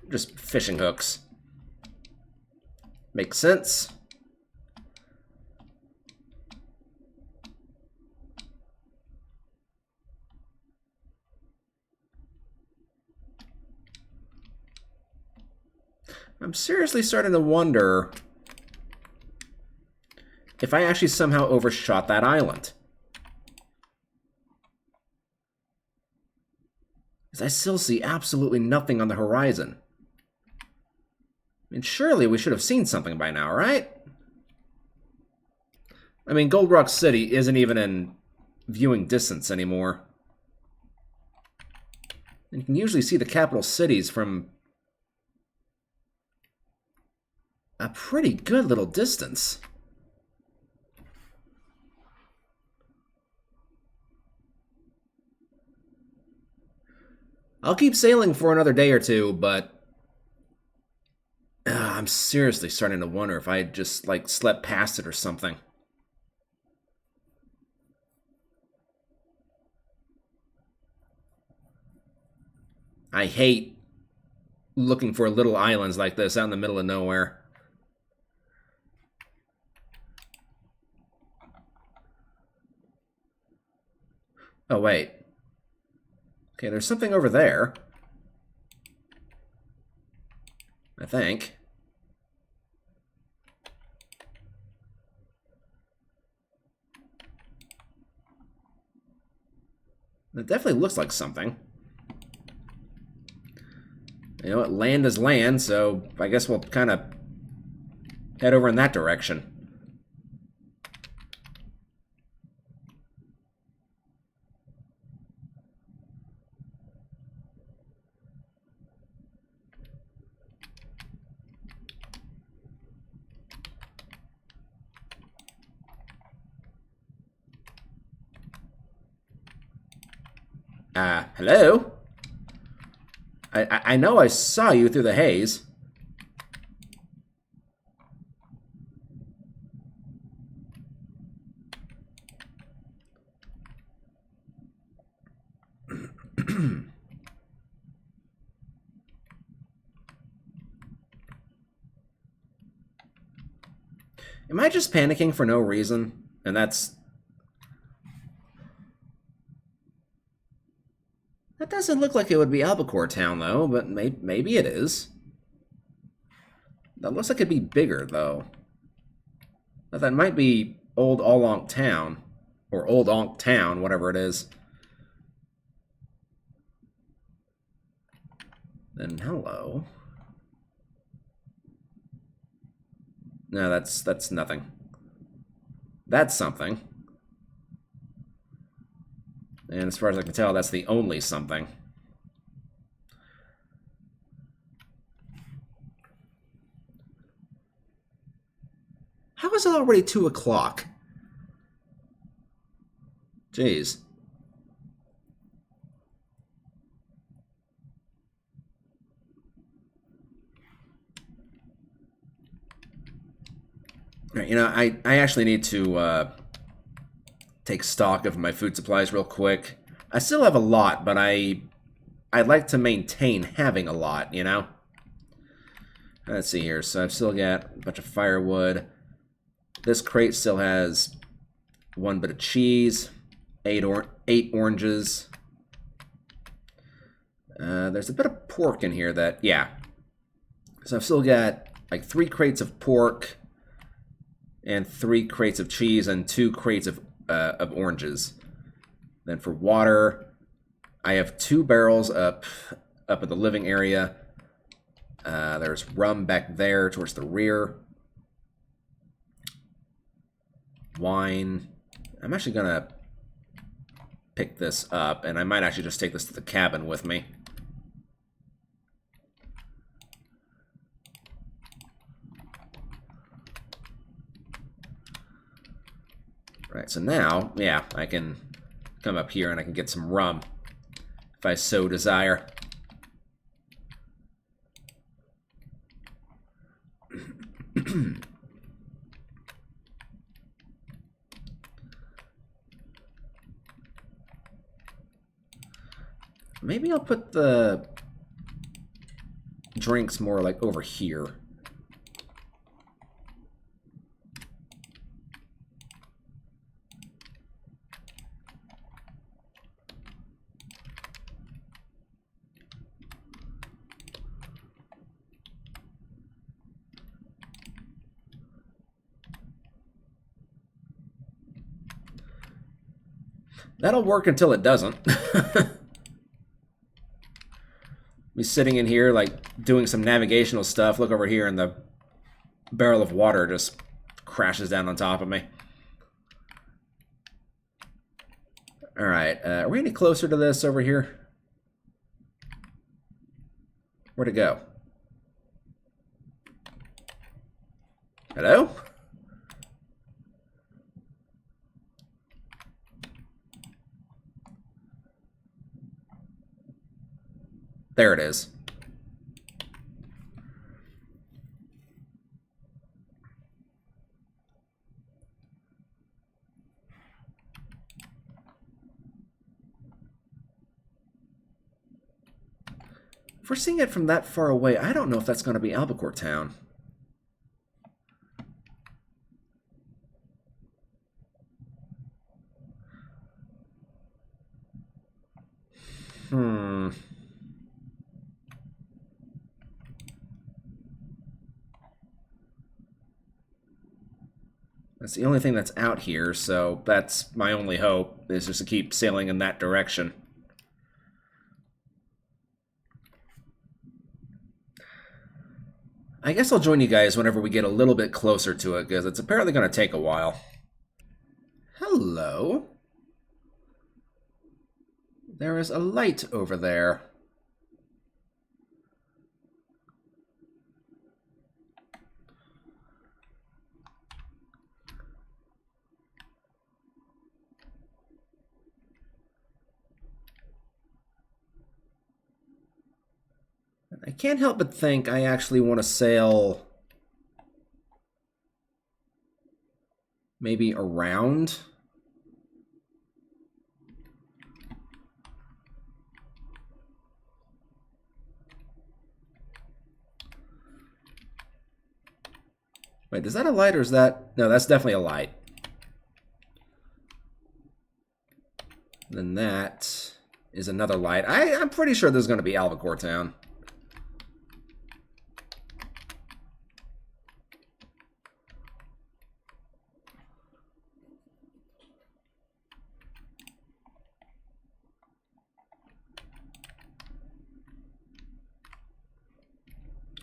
Just fishing hooks. Makes sense. I'm seriously starting to wonder if I actually somehow overshot that island. Because I still see absolutely nothing on the horizon. I mean, surely we should have seen something by now, right? I mean, Gold Rock City isn't even in viewing distance anymore. And you can usually see the capital cities from a pretty good little distance. I'll keep sailing for another day or two, but I'm seriously starting to wonder if I just, like, slept past it or something. I hate looking for little islands like this out in the middle of nowhere. Oh, wait. Okay, there's something over there. I think. It definitely looks like something. You know what? Land is land, so I guess we'll kind of head over in that direction. Hello? I know I saw you through the haze. Am I just panicking for no reason? And that's... That doesn't look like it would be Albacore Town, though, but maybe it is. That looks like it'd be bigger, though. But that might be Old Alonk Town. Or Old Onk Town, whatever it is. Then hello. No, that's nothing. That's something. And as far as I can tell, that's the only something. How is it already 2 o'clock? Jeez. Right, you know, I actually need to take stock of my food supplies real quick. I still have a lot, but I'd like to maintain having a lot, you know? Let's see here. So I've still got a bunch of firewood. This crate still has 1 bit of cheese, 8 oranges. There's a bit of pork in here that, yeah. So I've still got like 3 crates of pork and 3 crates of cheese and 2 crates of oranges. Then for water, I have 2 barrels up in the living area. There's rum back there towards the rear. Wine. I'm actually gonna pick this up, and I might actually just take this to the cabin with me. Right, so now, yeah, I can come up here and I can get some rum, if I so desire. Maybe I'll put the drinks more like over here. That'll work until it doesn't. Me sitting in here, like, doing some navigational stuff. Look over here, and the barrel of water just crashes down on top of me. Alright, are we any closer to this over here? Where'd it go? Hello? There it is. If we're seeing it from that far away, I don't know if that's going to be Albacore Town. That's the only thing that's out here, so that's my only hope, is just to keep sailing in that direction. I guess I'll join you guys whenever we get a little bit closer to it, because it's apparently going to take a while. Hello. There is a light over there. I can't help but think I actually want to sail maybe around. Wait, is that a light or is that... No, that's definitely a light. Then that is another light. I'm pretty sure there's going to be Albacore Town.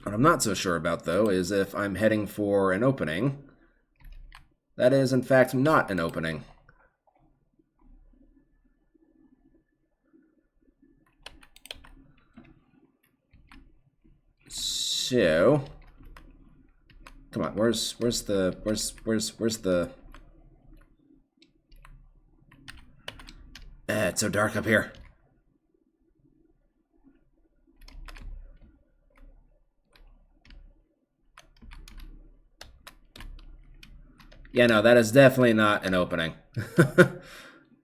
What I'm not so sure about, though, is if I'm heading for an opening. That is, in fact, not an opening. So, come on, where's the it's so dark up here. Yeah, no, that is definitely not an opening.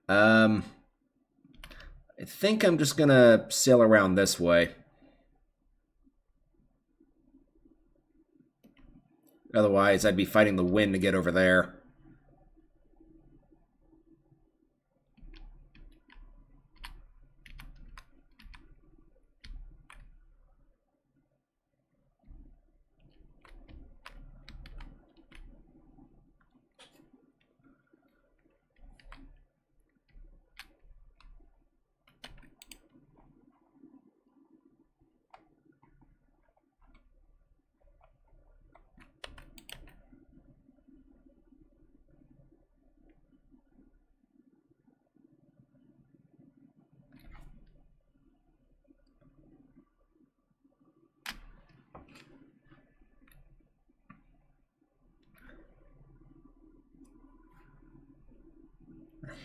I think I'm just gonna sail around this way. Otherwise, I'd be fighting the wind to get over there.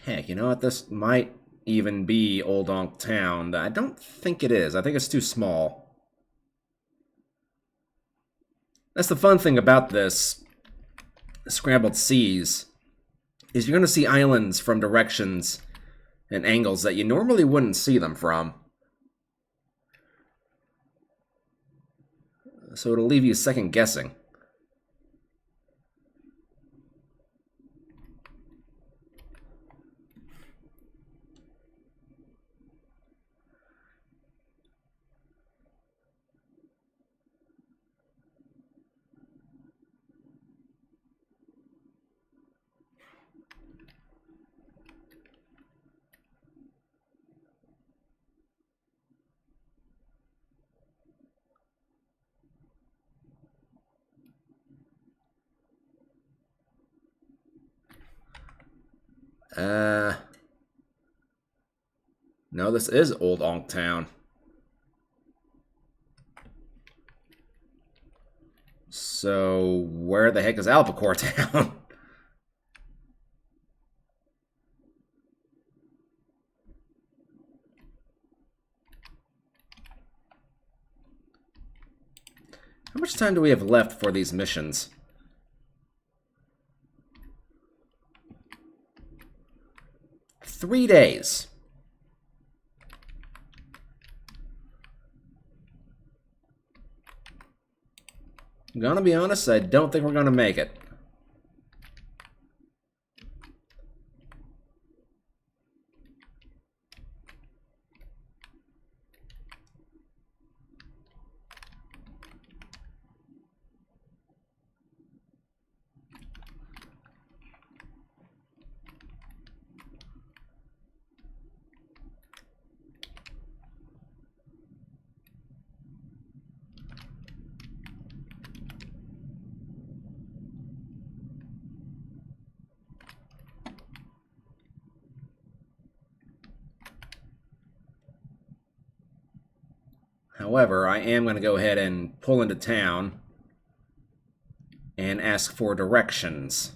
Heck, you know what? This might even be Old Ankh Town. I don't think it is. I think it's too small. That's the fun thing about this Scrambled Seas, is you're going to see islands from directions and angles that you normally wouldn't see them from. So it'll leave you second guessing. No, this is Old Ankh Town. So, where the heck is Albacore Town? How much time do we have left for these missions? Three days. I'm gonna be honest, I don't think we're gonna make it. However, I am going to go ahead and pull into town and ask for directions.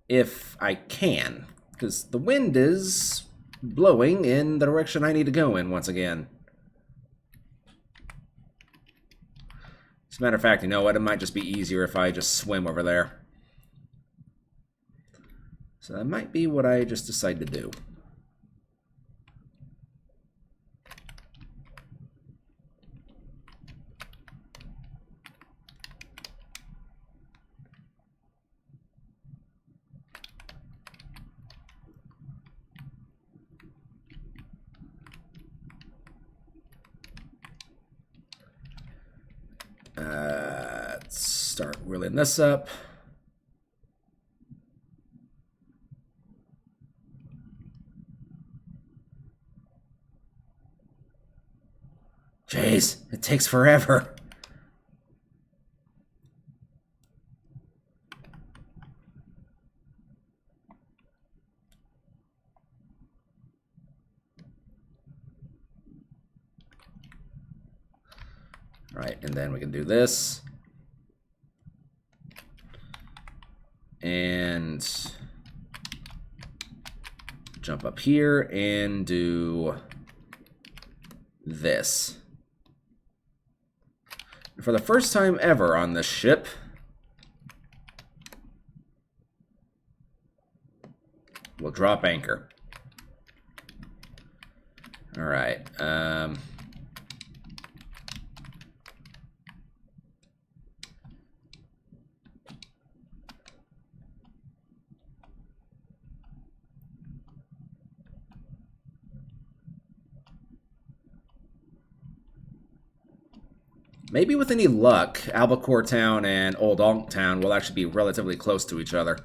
If I can, because the wind is blowing in the direction I need to go in once again. As a matter of fact, you know what? It might just be easier if I just swim over there. So that might be what I just decide to do. Let's start wheeling this up. Jeez, it takes forever. Right, and then we can do this. And jump up here and do this. For the first time ever on this ship, we'll drop anchor. All right. Maybe with any luck, Albacore Town and Old Ankh Town will actually be relatively close to each other.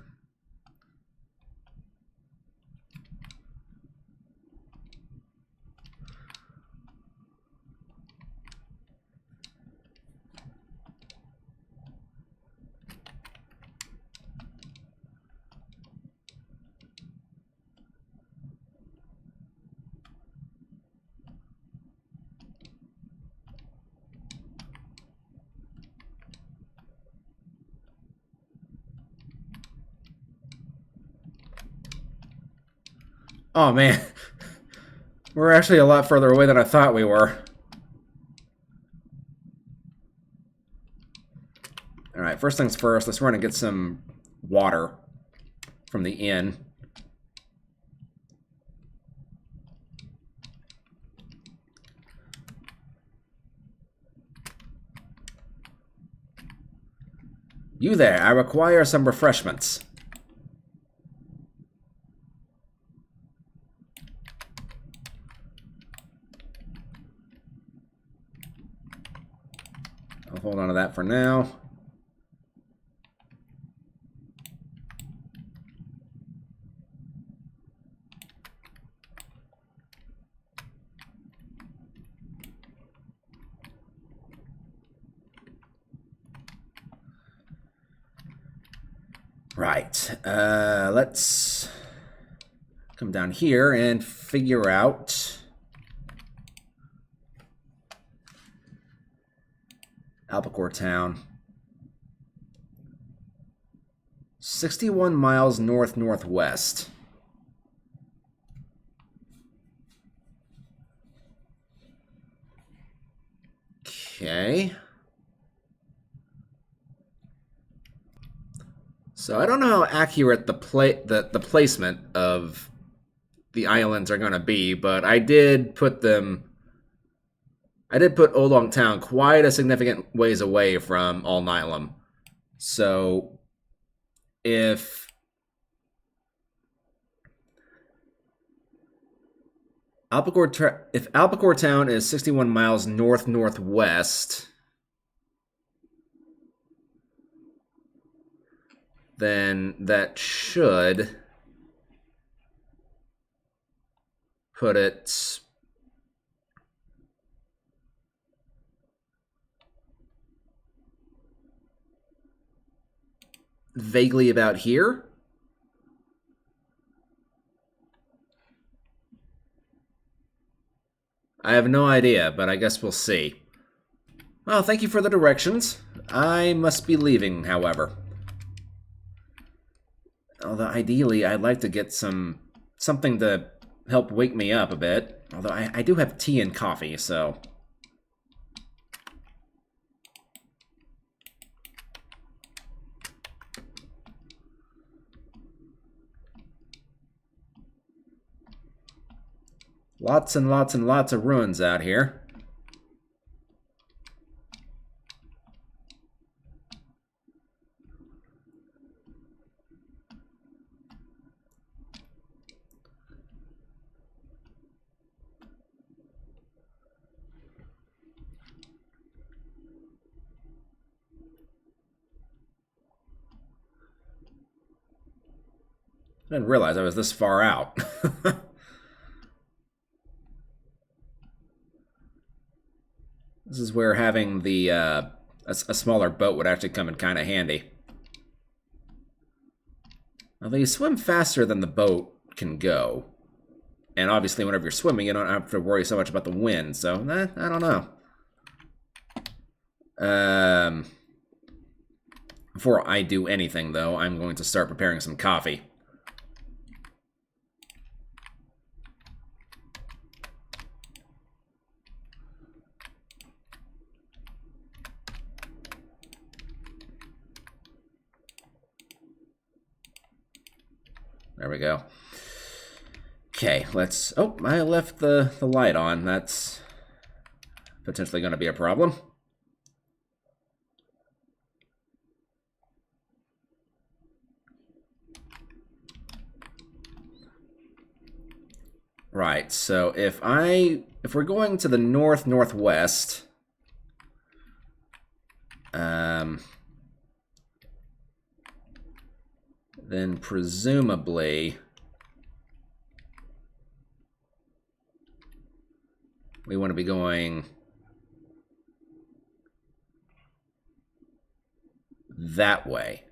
Oh man, we're actually a lot further away than I thought we were. Alright, first things first, let's run and get some water from the inn. You there, I require some refreshments. I'll hold on to that for now. Right, let's come down here and figure out Albacore Town. 61 miles north-northwest. Okay. So I don't know how accurate the placement of the islands are going to be, but I did put them... I did put Old Ankh Town quite a significant ways away from Al Nilam. So if Albacore Town is 61 miles north-northwest, then that should put it vaguely about here. I have no idea, but I guess we'll see. Well, thank you for the directions. I must be leaving, however. Although ideally, I'd like to get something to help wake me up a bit. Although I do have tea and coffee, so... Lots and lots and lots of ruins out here. I didn't realize I was this far out. This is where having the a smaller boat would actually come in kind of handy. Although you swim faster than the boat can go. And obviously whenever you're swimming, you don't have to worry so much about the wind, so I don't know. Before I do anything, though, I'm going to start preparing some coffee. There we go. Okay, let's... Oh, I left the light on. That's potentially going to be a problem. Right, so if we're going to the northwest, then presumably we want to be going that way.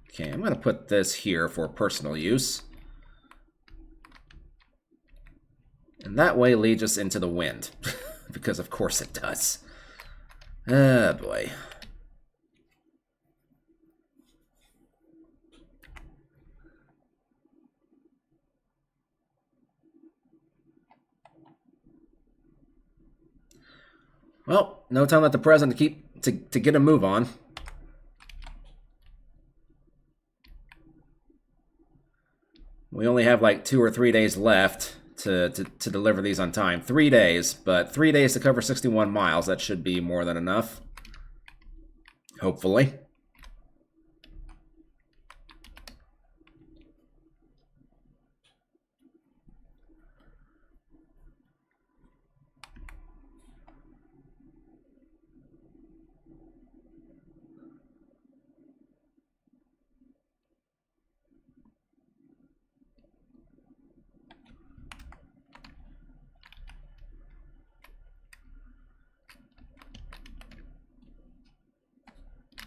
Okay, I'm going to put this here for personal use. And that way leads us into the wind. Because of course it does. Oh boy. Well, no time at the present to get a move on. We only have like 2 or 3 days left to deliver these on time. 3 days, but 3 days to cover 61 miles. That should be more than enough. Hopefully.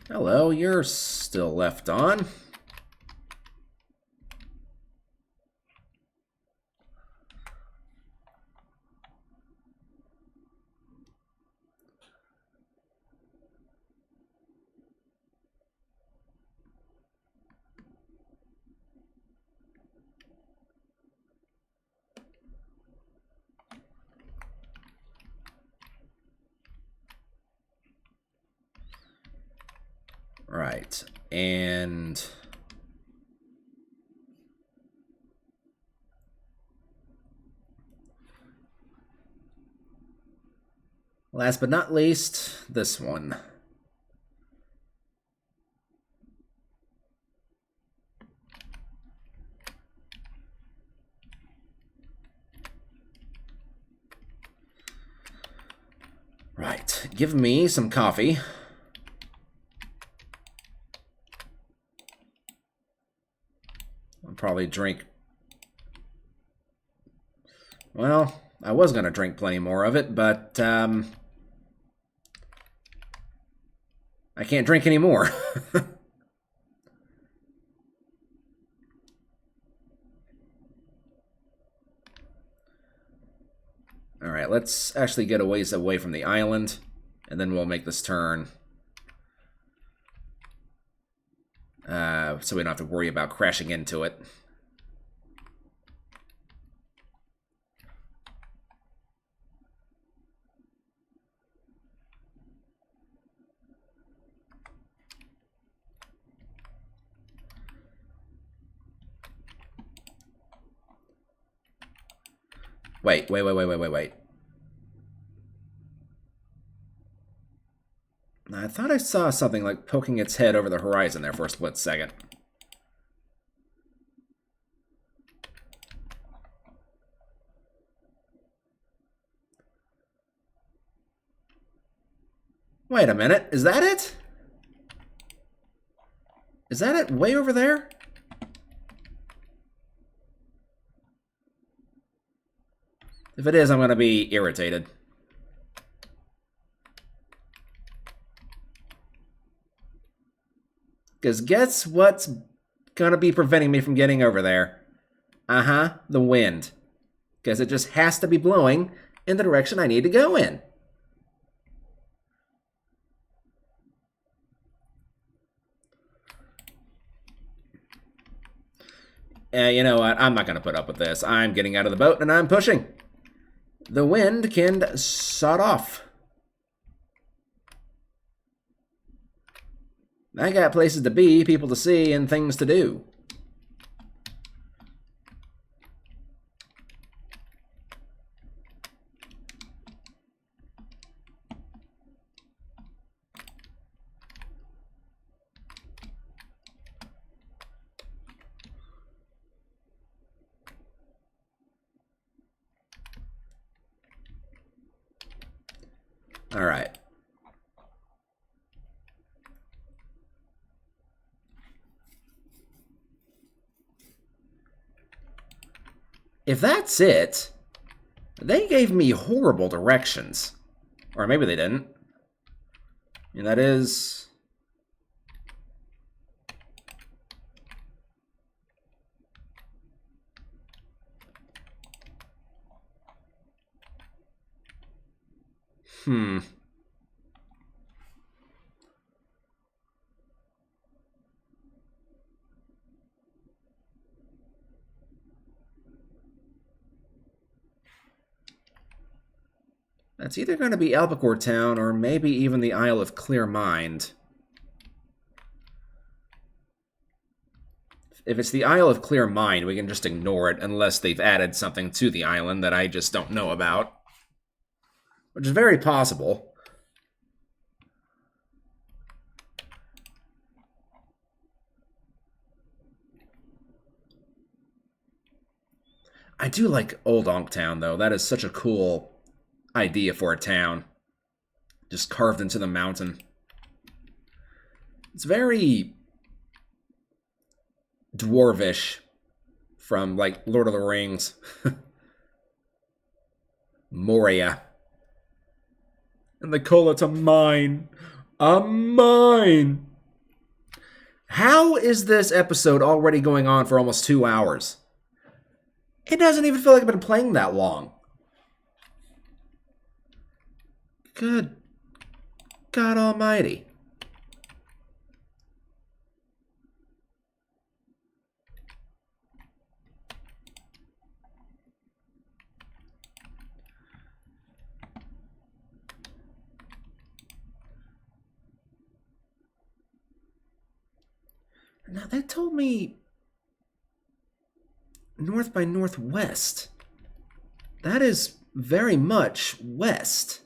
Hello, you're still left on. Right, and last but not least, this one. Right, give me some coffee. I'll probably drink... Well, I was going to drink plenty more of it, but I can't drink anymore. Alright, let's actually get a ways away from the island, and then we'll make this turn. so we don't have to worry about crashing into it. Wait. I thought I saw something like poking its head over the horizon there for a split second. Wait a minute, is that it? Is that it way over there? If it is, I'm going to be irritated. Because guess what's going to be preventing me from getting over there? The wind. Because it just has to be blowing in the direction I need to go in. You know what? I'm not going to put up with this. I'm getting out of the boat and I'm pushing. The wind can sod off. I got places to be, people to see, and things to do. All right. If that's it, they gave me horrible directions. Or maybe they didn't. And that is... That's either going to be Albacore Town or maybe even the Isle of Clear Mind. If it's the Isle of Clear Mind, we can just ignore it unless they've added something to the island that I just don't know about. Which is very possible. I do like Old Onktown, though. That is such a cool idea for a town. Just carved into the mountain. It's very dwarvish from, like, Lord of the Rings. Moria. And they call it a mine. A mine! How is this episode already going on for almost 2 hours? It doesn't even feel like I've been playing that long. Good God Almighty. Now, they told me north by northwest. That is very much west.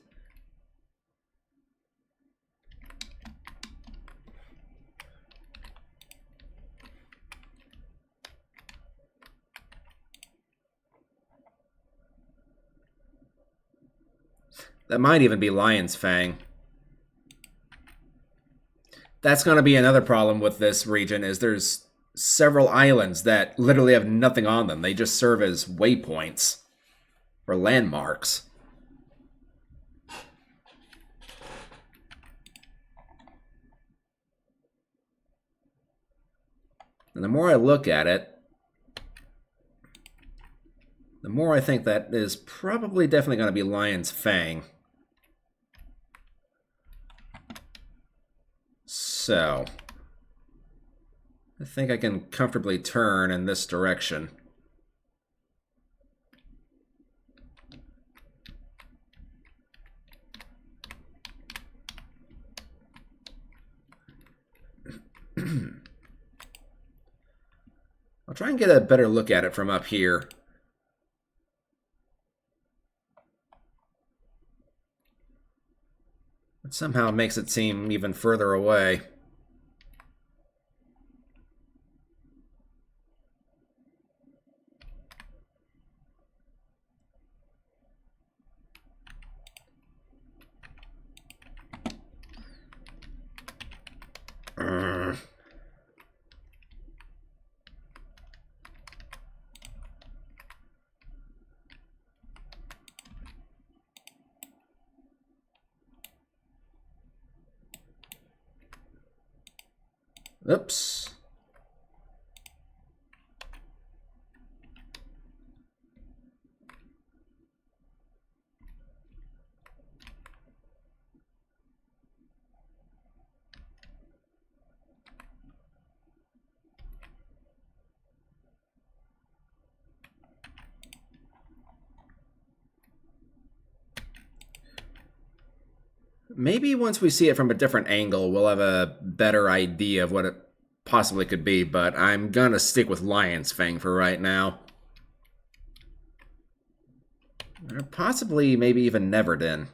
That might even be Lion's Fang. That's going to be another problem with this region, is there's several islands that literally have nothing on them. They just serve as waypoints or landmarks. And the more I look at it, the more I think that is probably definitely going to be Lion's Fang. So, I think I can comfortably turn in this direction. I'll try and get a better look at it from up here. It somehow makes it seem even further away. Oops. Maybe once we see it from a different angle, we'll have a better idea of what it possibly could be, but I'm gonna stick with Lion's Fang for right now. Or possibly, maybe even Neverdin.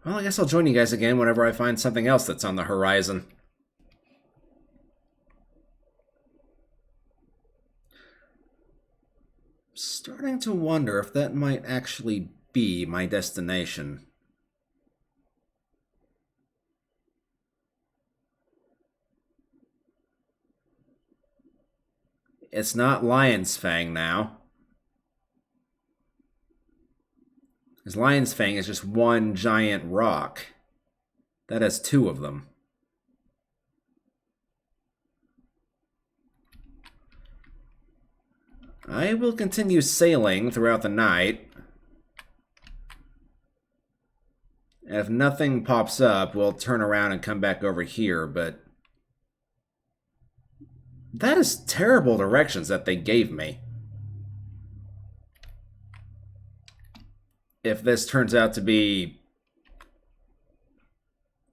Well, I guess I'll join you guys again whenever I find something else that's on the horizon. Starting to wonder if that might actually be my destination. It's not Lion's Fang now. Because Lion's Fang is just one giant rock. That has two of them. I will continue sailing throughout the night. And if nothing pops up, we'll turn around and come back over here, but that is terrible directions that they gave me. If this turns out to be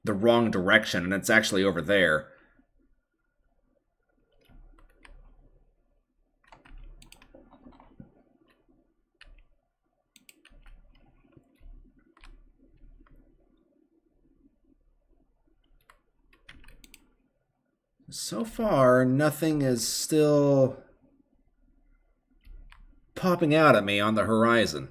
the wrong direction and it's actually over there. So far, nothing is still popping out at me on the horizon.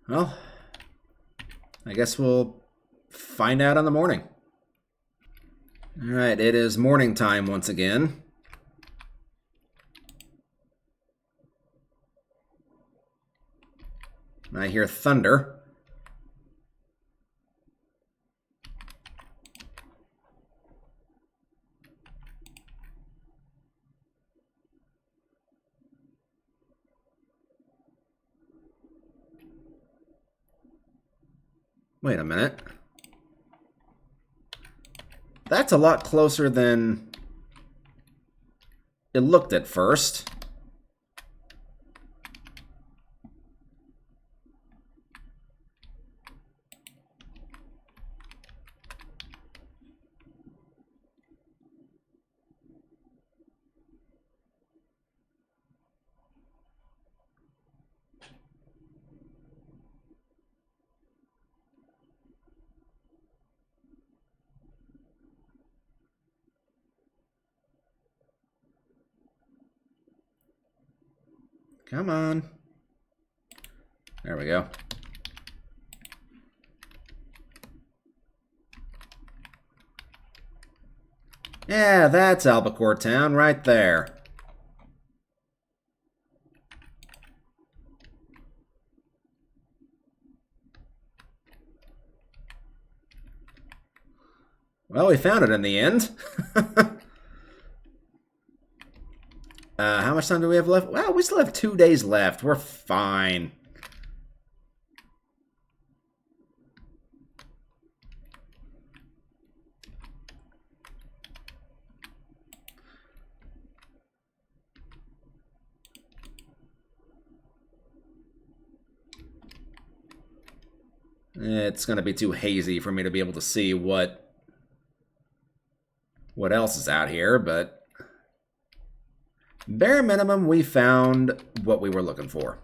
Well, I guess we'll find out in the morning. Alright, it is morning time once again. I hear thunder. Wait a minute. That's a lot closer than it looked at first. Come on. There we go. Yeah, that's Albacore Town right there. Well, we found it in the end. How much time do we have left? Well, we still have 2 days left. We're fine. It's going to be too hazy for me to be able to see what else is out here, but bare minimum, we found what we were looking for.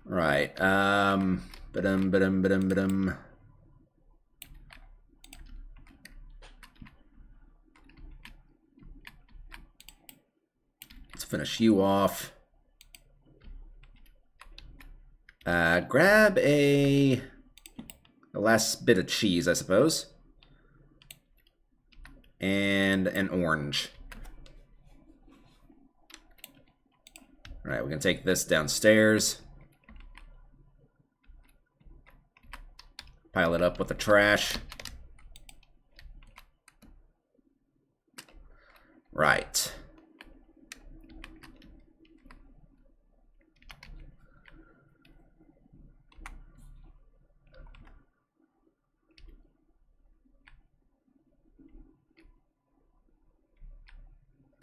Right. Ba-dum. Let's finish you off. Grab the last bit of cheese, I suppose. And an orange. Alright, we can take this downstairs. Pile it up with the trash. Right.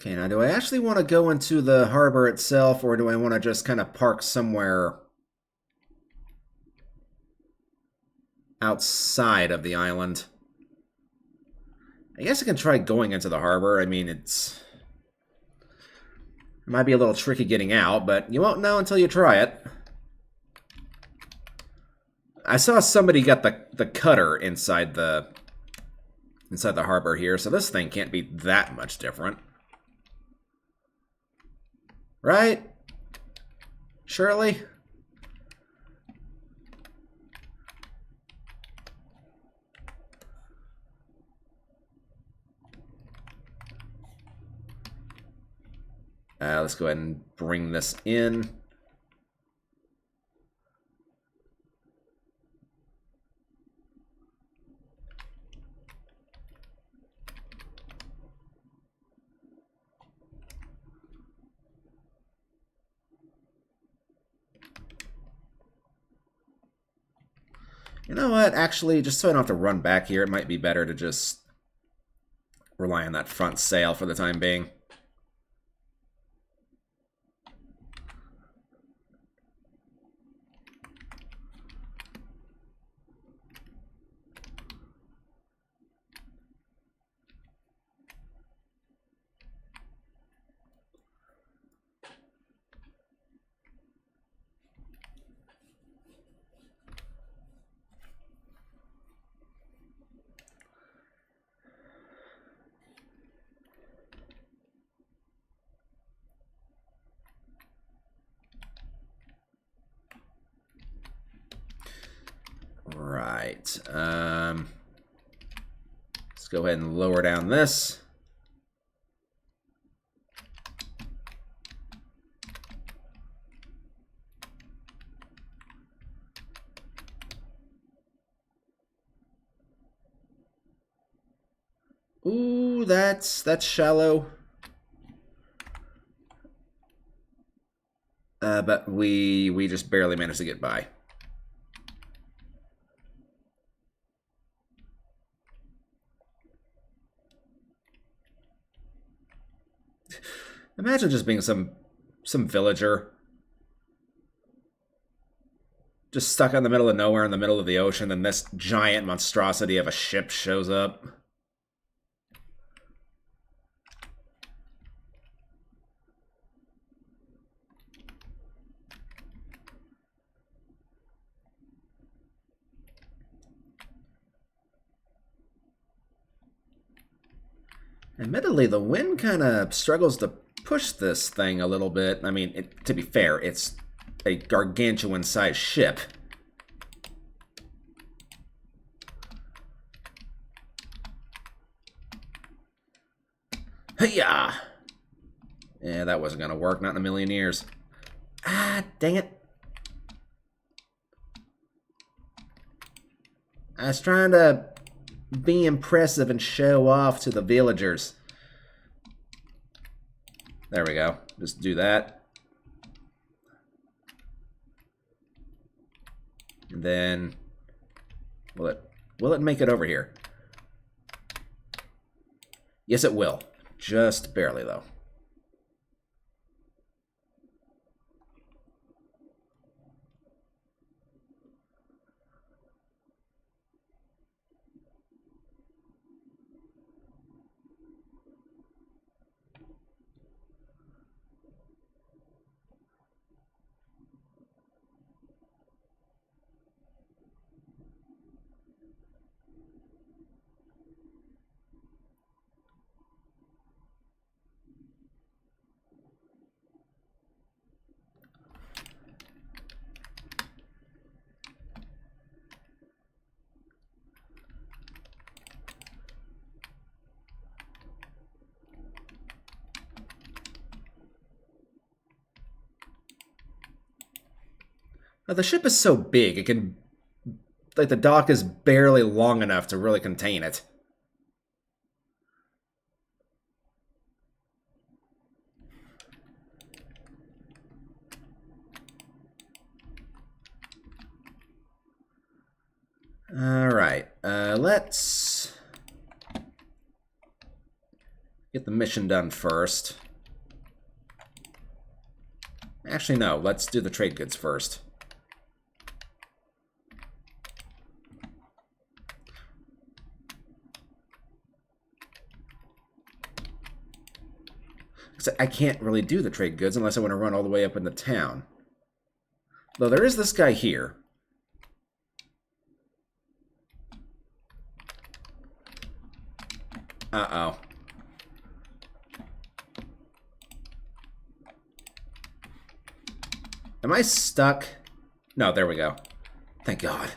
Okay, now do I actually want to go into the harbor itself, or do I want to just kind of park somewhere outside of the island? I guess I can try going into the harbor. I mean, it might be a little tricky getting out, but you won't know until you try it. I saw somebody got the cutter inside the harbor here, so this thing can't be that much different. Right? Surely? Let's go ahead and bring this in. You know what? Actually, just so I don't have to run back here, it might be better to just rely on that front sail for the time being. Right. Let's go ahead and lower down this. Ooh, that's shallow. But we just barely managed to get by. Imagine just being some villager just stuck in the middle of nowhere in the middle of the ocean, and this giant monstrosity of a ship shows up. Admittedly, the wind kind of struggles to push this thing a little bit. I mean, to be fair, it's a gargantuan-sized ship. Hey-ya! Yeah, that wasn't going to work. Not in a million years. Ah, dang it. I was trying to be impressive and show off to the villagers. There we go. Just do that. And then will it make it over here? Yes, it will. Just barely, though. Now, the ship is so big, it can... Like, the dock is barely long enough to really contain it. Alright, let's get the mission done first. Actually, no, let's do the trade goods first. I can't really do the trade goods unless I want to run all the way up into town. Though there is this guy here. Uh-oh. Am I stuck? No, there we go. Thank God.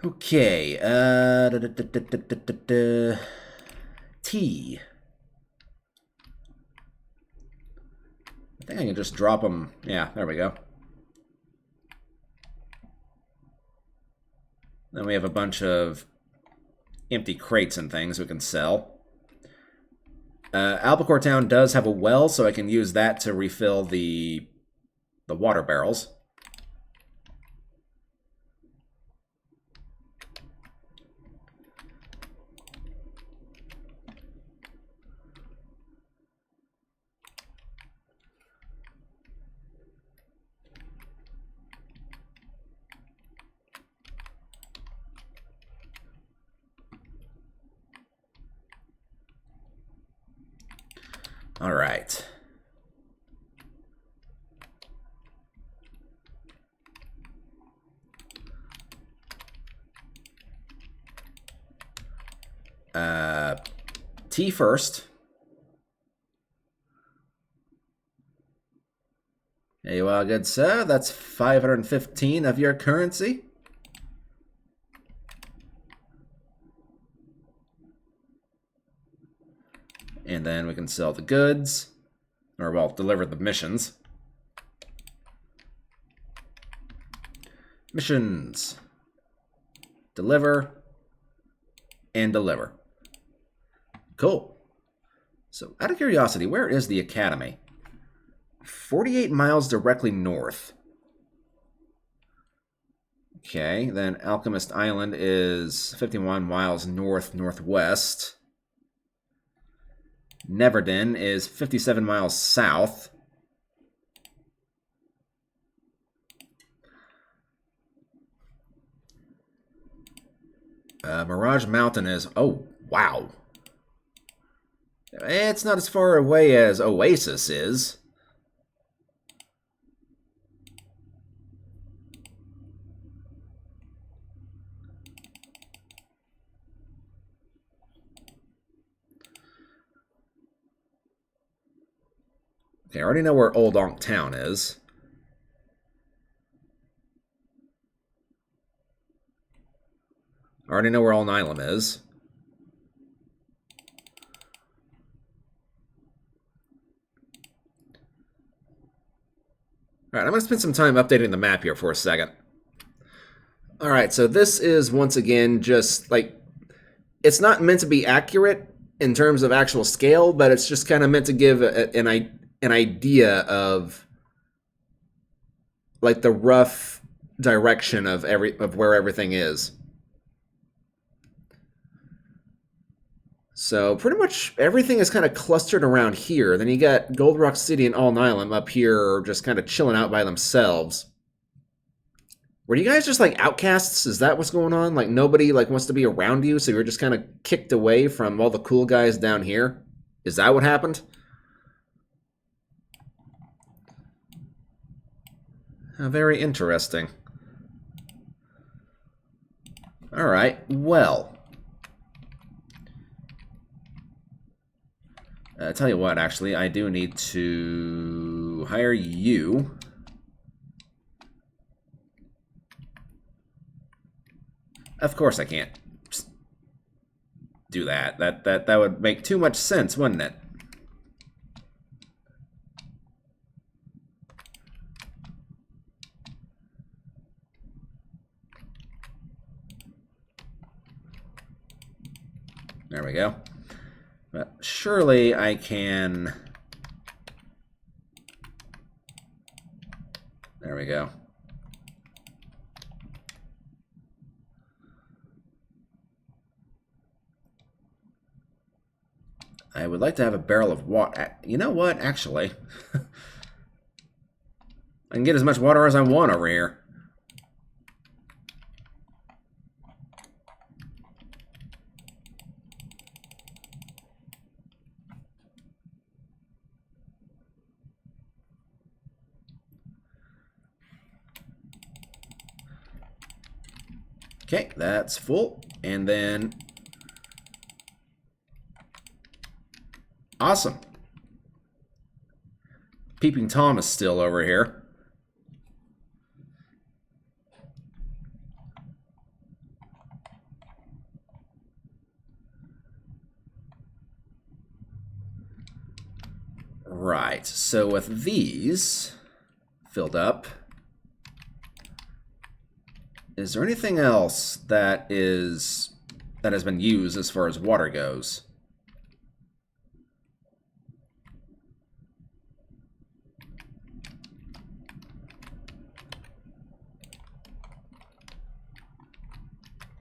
Okay, T. I think I can just drop them. Yeah, there we go. Then we have a bunch of empty crates and things we can sell. Albacore Town does have a well, so I can use that to refill the water barrels. All right. T first. There you are, good sir. That's 515 of your currency. And then we can sell the goods. Or, well, deliver the missions. Missions. Deliver. And deliver. Cool. So, out of curiosity, where is the academy? 48 miles directly north. Okay, then Alchemist Island is 51 miles north-northwest. Neverden is 57 miles south. Mirage Mountain is... Oh, wow. It's not as far away as Oasis is. Okay, I already know where Old Ankh Town is. I already know where Al Nilam is. Alright, I'm going to spend some time updating the map here for a second. Alright, so this is, once again, just, like, it's not meant to be accurate in terms of actual scale, but it's just kind of meant to give an idea of, like, the rough direction of where everything is. So pretty much everything is kind of clustered around here. Then you got Gold Rock City and Al Nilam up here just kind of chilling out by themselves. Were you guys just like outcasts? Is that what's going on? Like nobody like wants to be around you, so you're just kind of kicked away from all the cool guys down here? Is that what happened? Very interesting. Alright, well... tell you what, actually, I do need to hire you. Of course I can't just do that. That would make too much sense, wouldn't it? There we go. But surely I can... There we go. I would like to have a barrel of water. You know what, actually? I can get as much water as I want over here. Okay, that's full. And then... Awesome. Peeping Tom is still over here. Right, so with these filled up, is there anything else that has been used as far as water goes?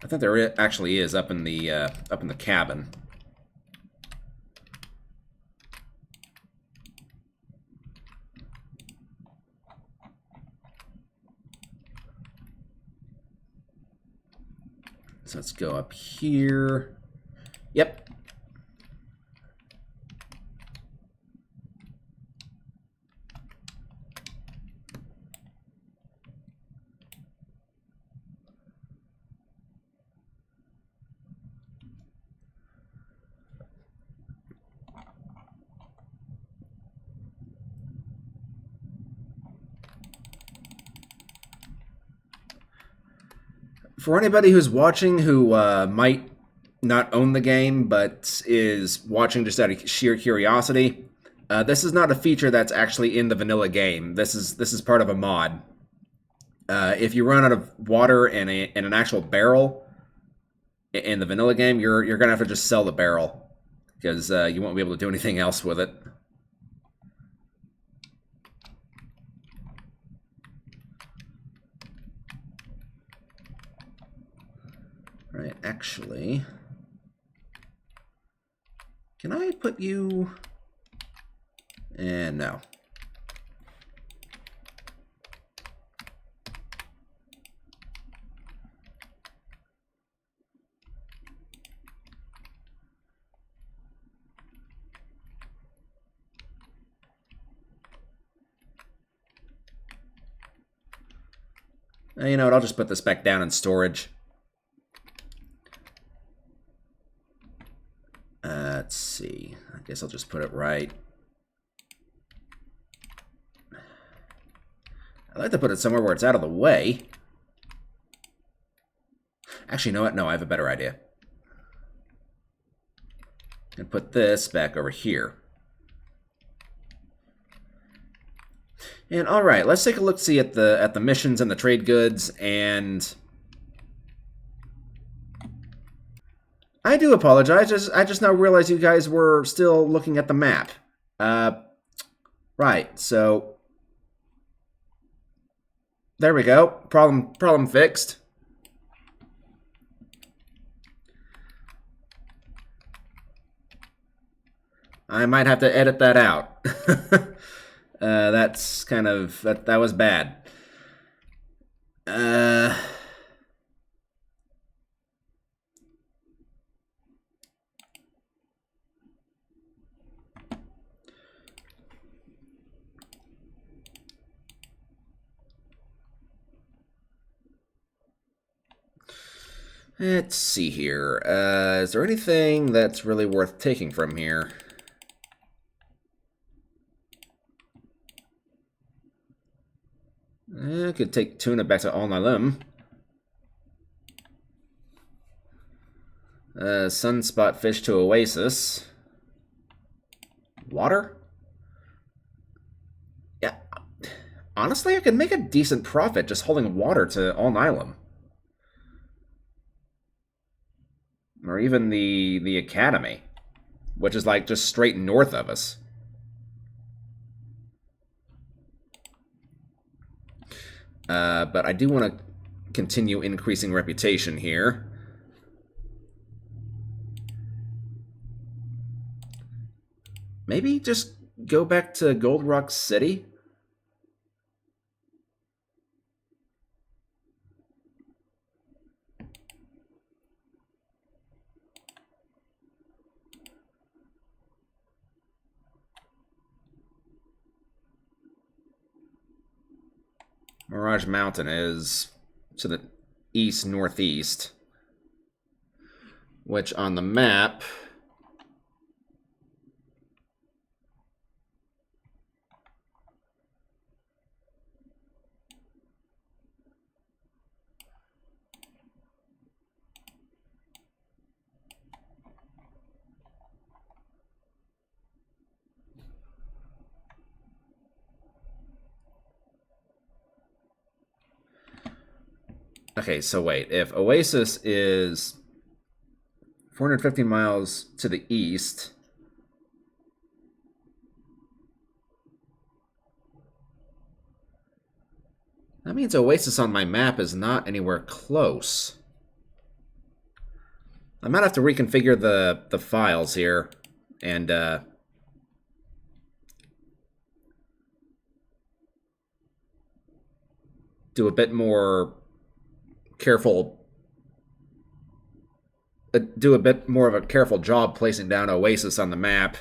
I think there actually is up in the cabin. So let's go up here. Yep. For anybody who's watching who might not own the game, but is watching just out of sheer curiosity, this is not a feature that's actually in the vanilla game. This is part of a mod. If you run out of water in an actual barrel in the vanilla game, you're gonna have to just sell the barrel because you won't be able to do anything else with it. Right, actually, can I put you? And no. You know what, I'll just put this back down in storage. Let's see. I guess I'll just put it right. I'd like to put it somewhere where it's out of the way. Actually, you know what? No, I have a better idea. And put this back over here. And all right, let's take a look. See at the missions and the trade goods. And I do apologize. I just now realized you guys were still looking at the map. Right. So there we go. Problem fixed. I might have to edit that out. That's kind of that was bad. Let's see here. Is there anything that's really worth taking from here? I could take tuna back to Al-Nalim. Sunspot fish to Oasis. Water? Yeah. Honestly, I could make a decent profit just holding water to Al-Nalim. Or even the Academy, which is like just straight north of us. But I do want to continue increasing reputation here. Maybe just go back to Gold Rock City? Mirage Mountain is to the east-northeast, which on the map okay, so wait, if Oasis is 450 miles to the east, that means Oasis on my map is not anywhere close. I might have to reconfigure the files here and do a bit more careful, do a bit more of a careful job placing down Oasis on the map.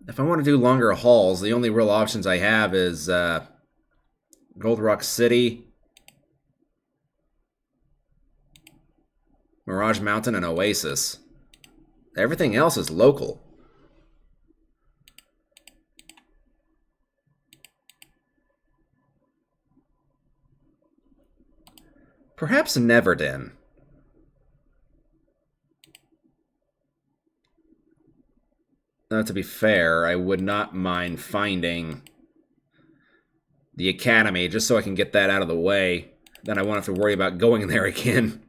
If I want to do longer hauls, the only real options I have is Gold Rock City, Mirage Mountain, and Oasis. Everything else is local. Perhaps Neverdin. to be fair, I would not mind finding the academy just so I can get that out of the way. Then I won't have to worry about going there again.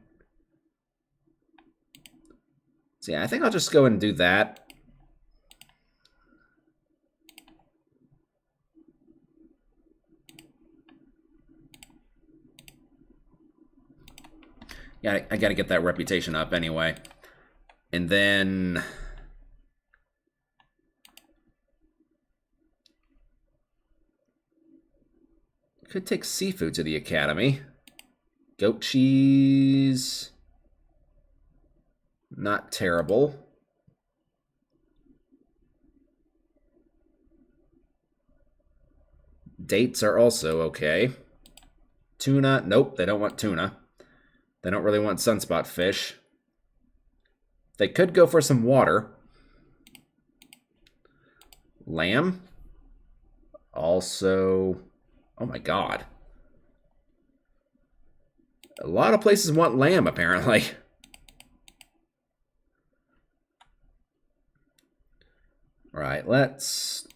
So yeah, I think I'll just go and do that. Yeah, I gotta get that reputation up anyway. And then... could take seafood to the academy. Goat cheese... not terrible. Dates are also okay. Tuna, nope, they don't want tuna. They don't really want sunspot fish. They could go for some water. Lamb. Also, oh my god. A lot of places want lamb, apparently. All right, let's...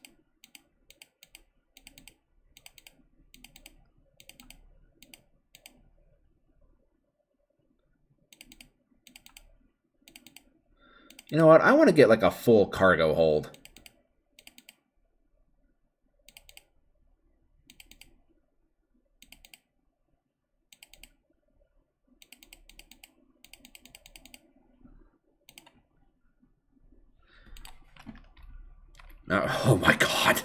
you know what? I want to get like a full cargo hold. Oh my god.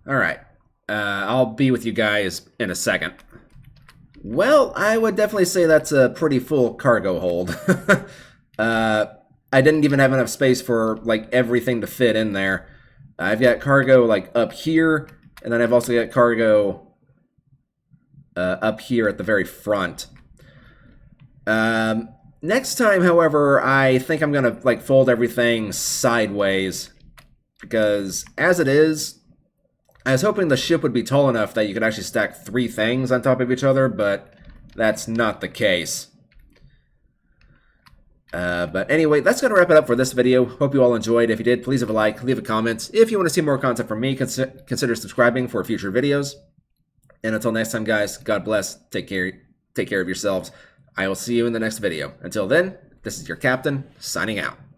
All right. I'll be with you guys in a second. Well, I would definitely say that's a pretty full cargo hold. I didn't even have enough space for like everything to fit in there. I've got cargo like up here, and then I've also got cargo up here at the very front. Next time, however, I think I'm gonna like fold everything sideways, because as it is, I was hoping the ship would be tall enough that you could actually stack 3 things on top of each other, but that's not the case. But anyway, that's going to wrap it up for this video. Hope you all enjoyed. If you did, please leave a like, leave a comment. If you want to see more content from me, consider subscribing for future videos. And until next time, guys, God bless. Take care of yourselves. I will see you in the next video. Until then, this is your captain, signing out.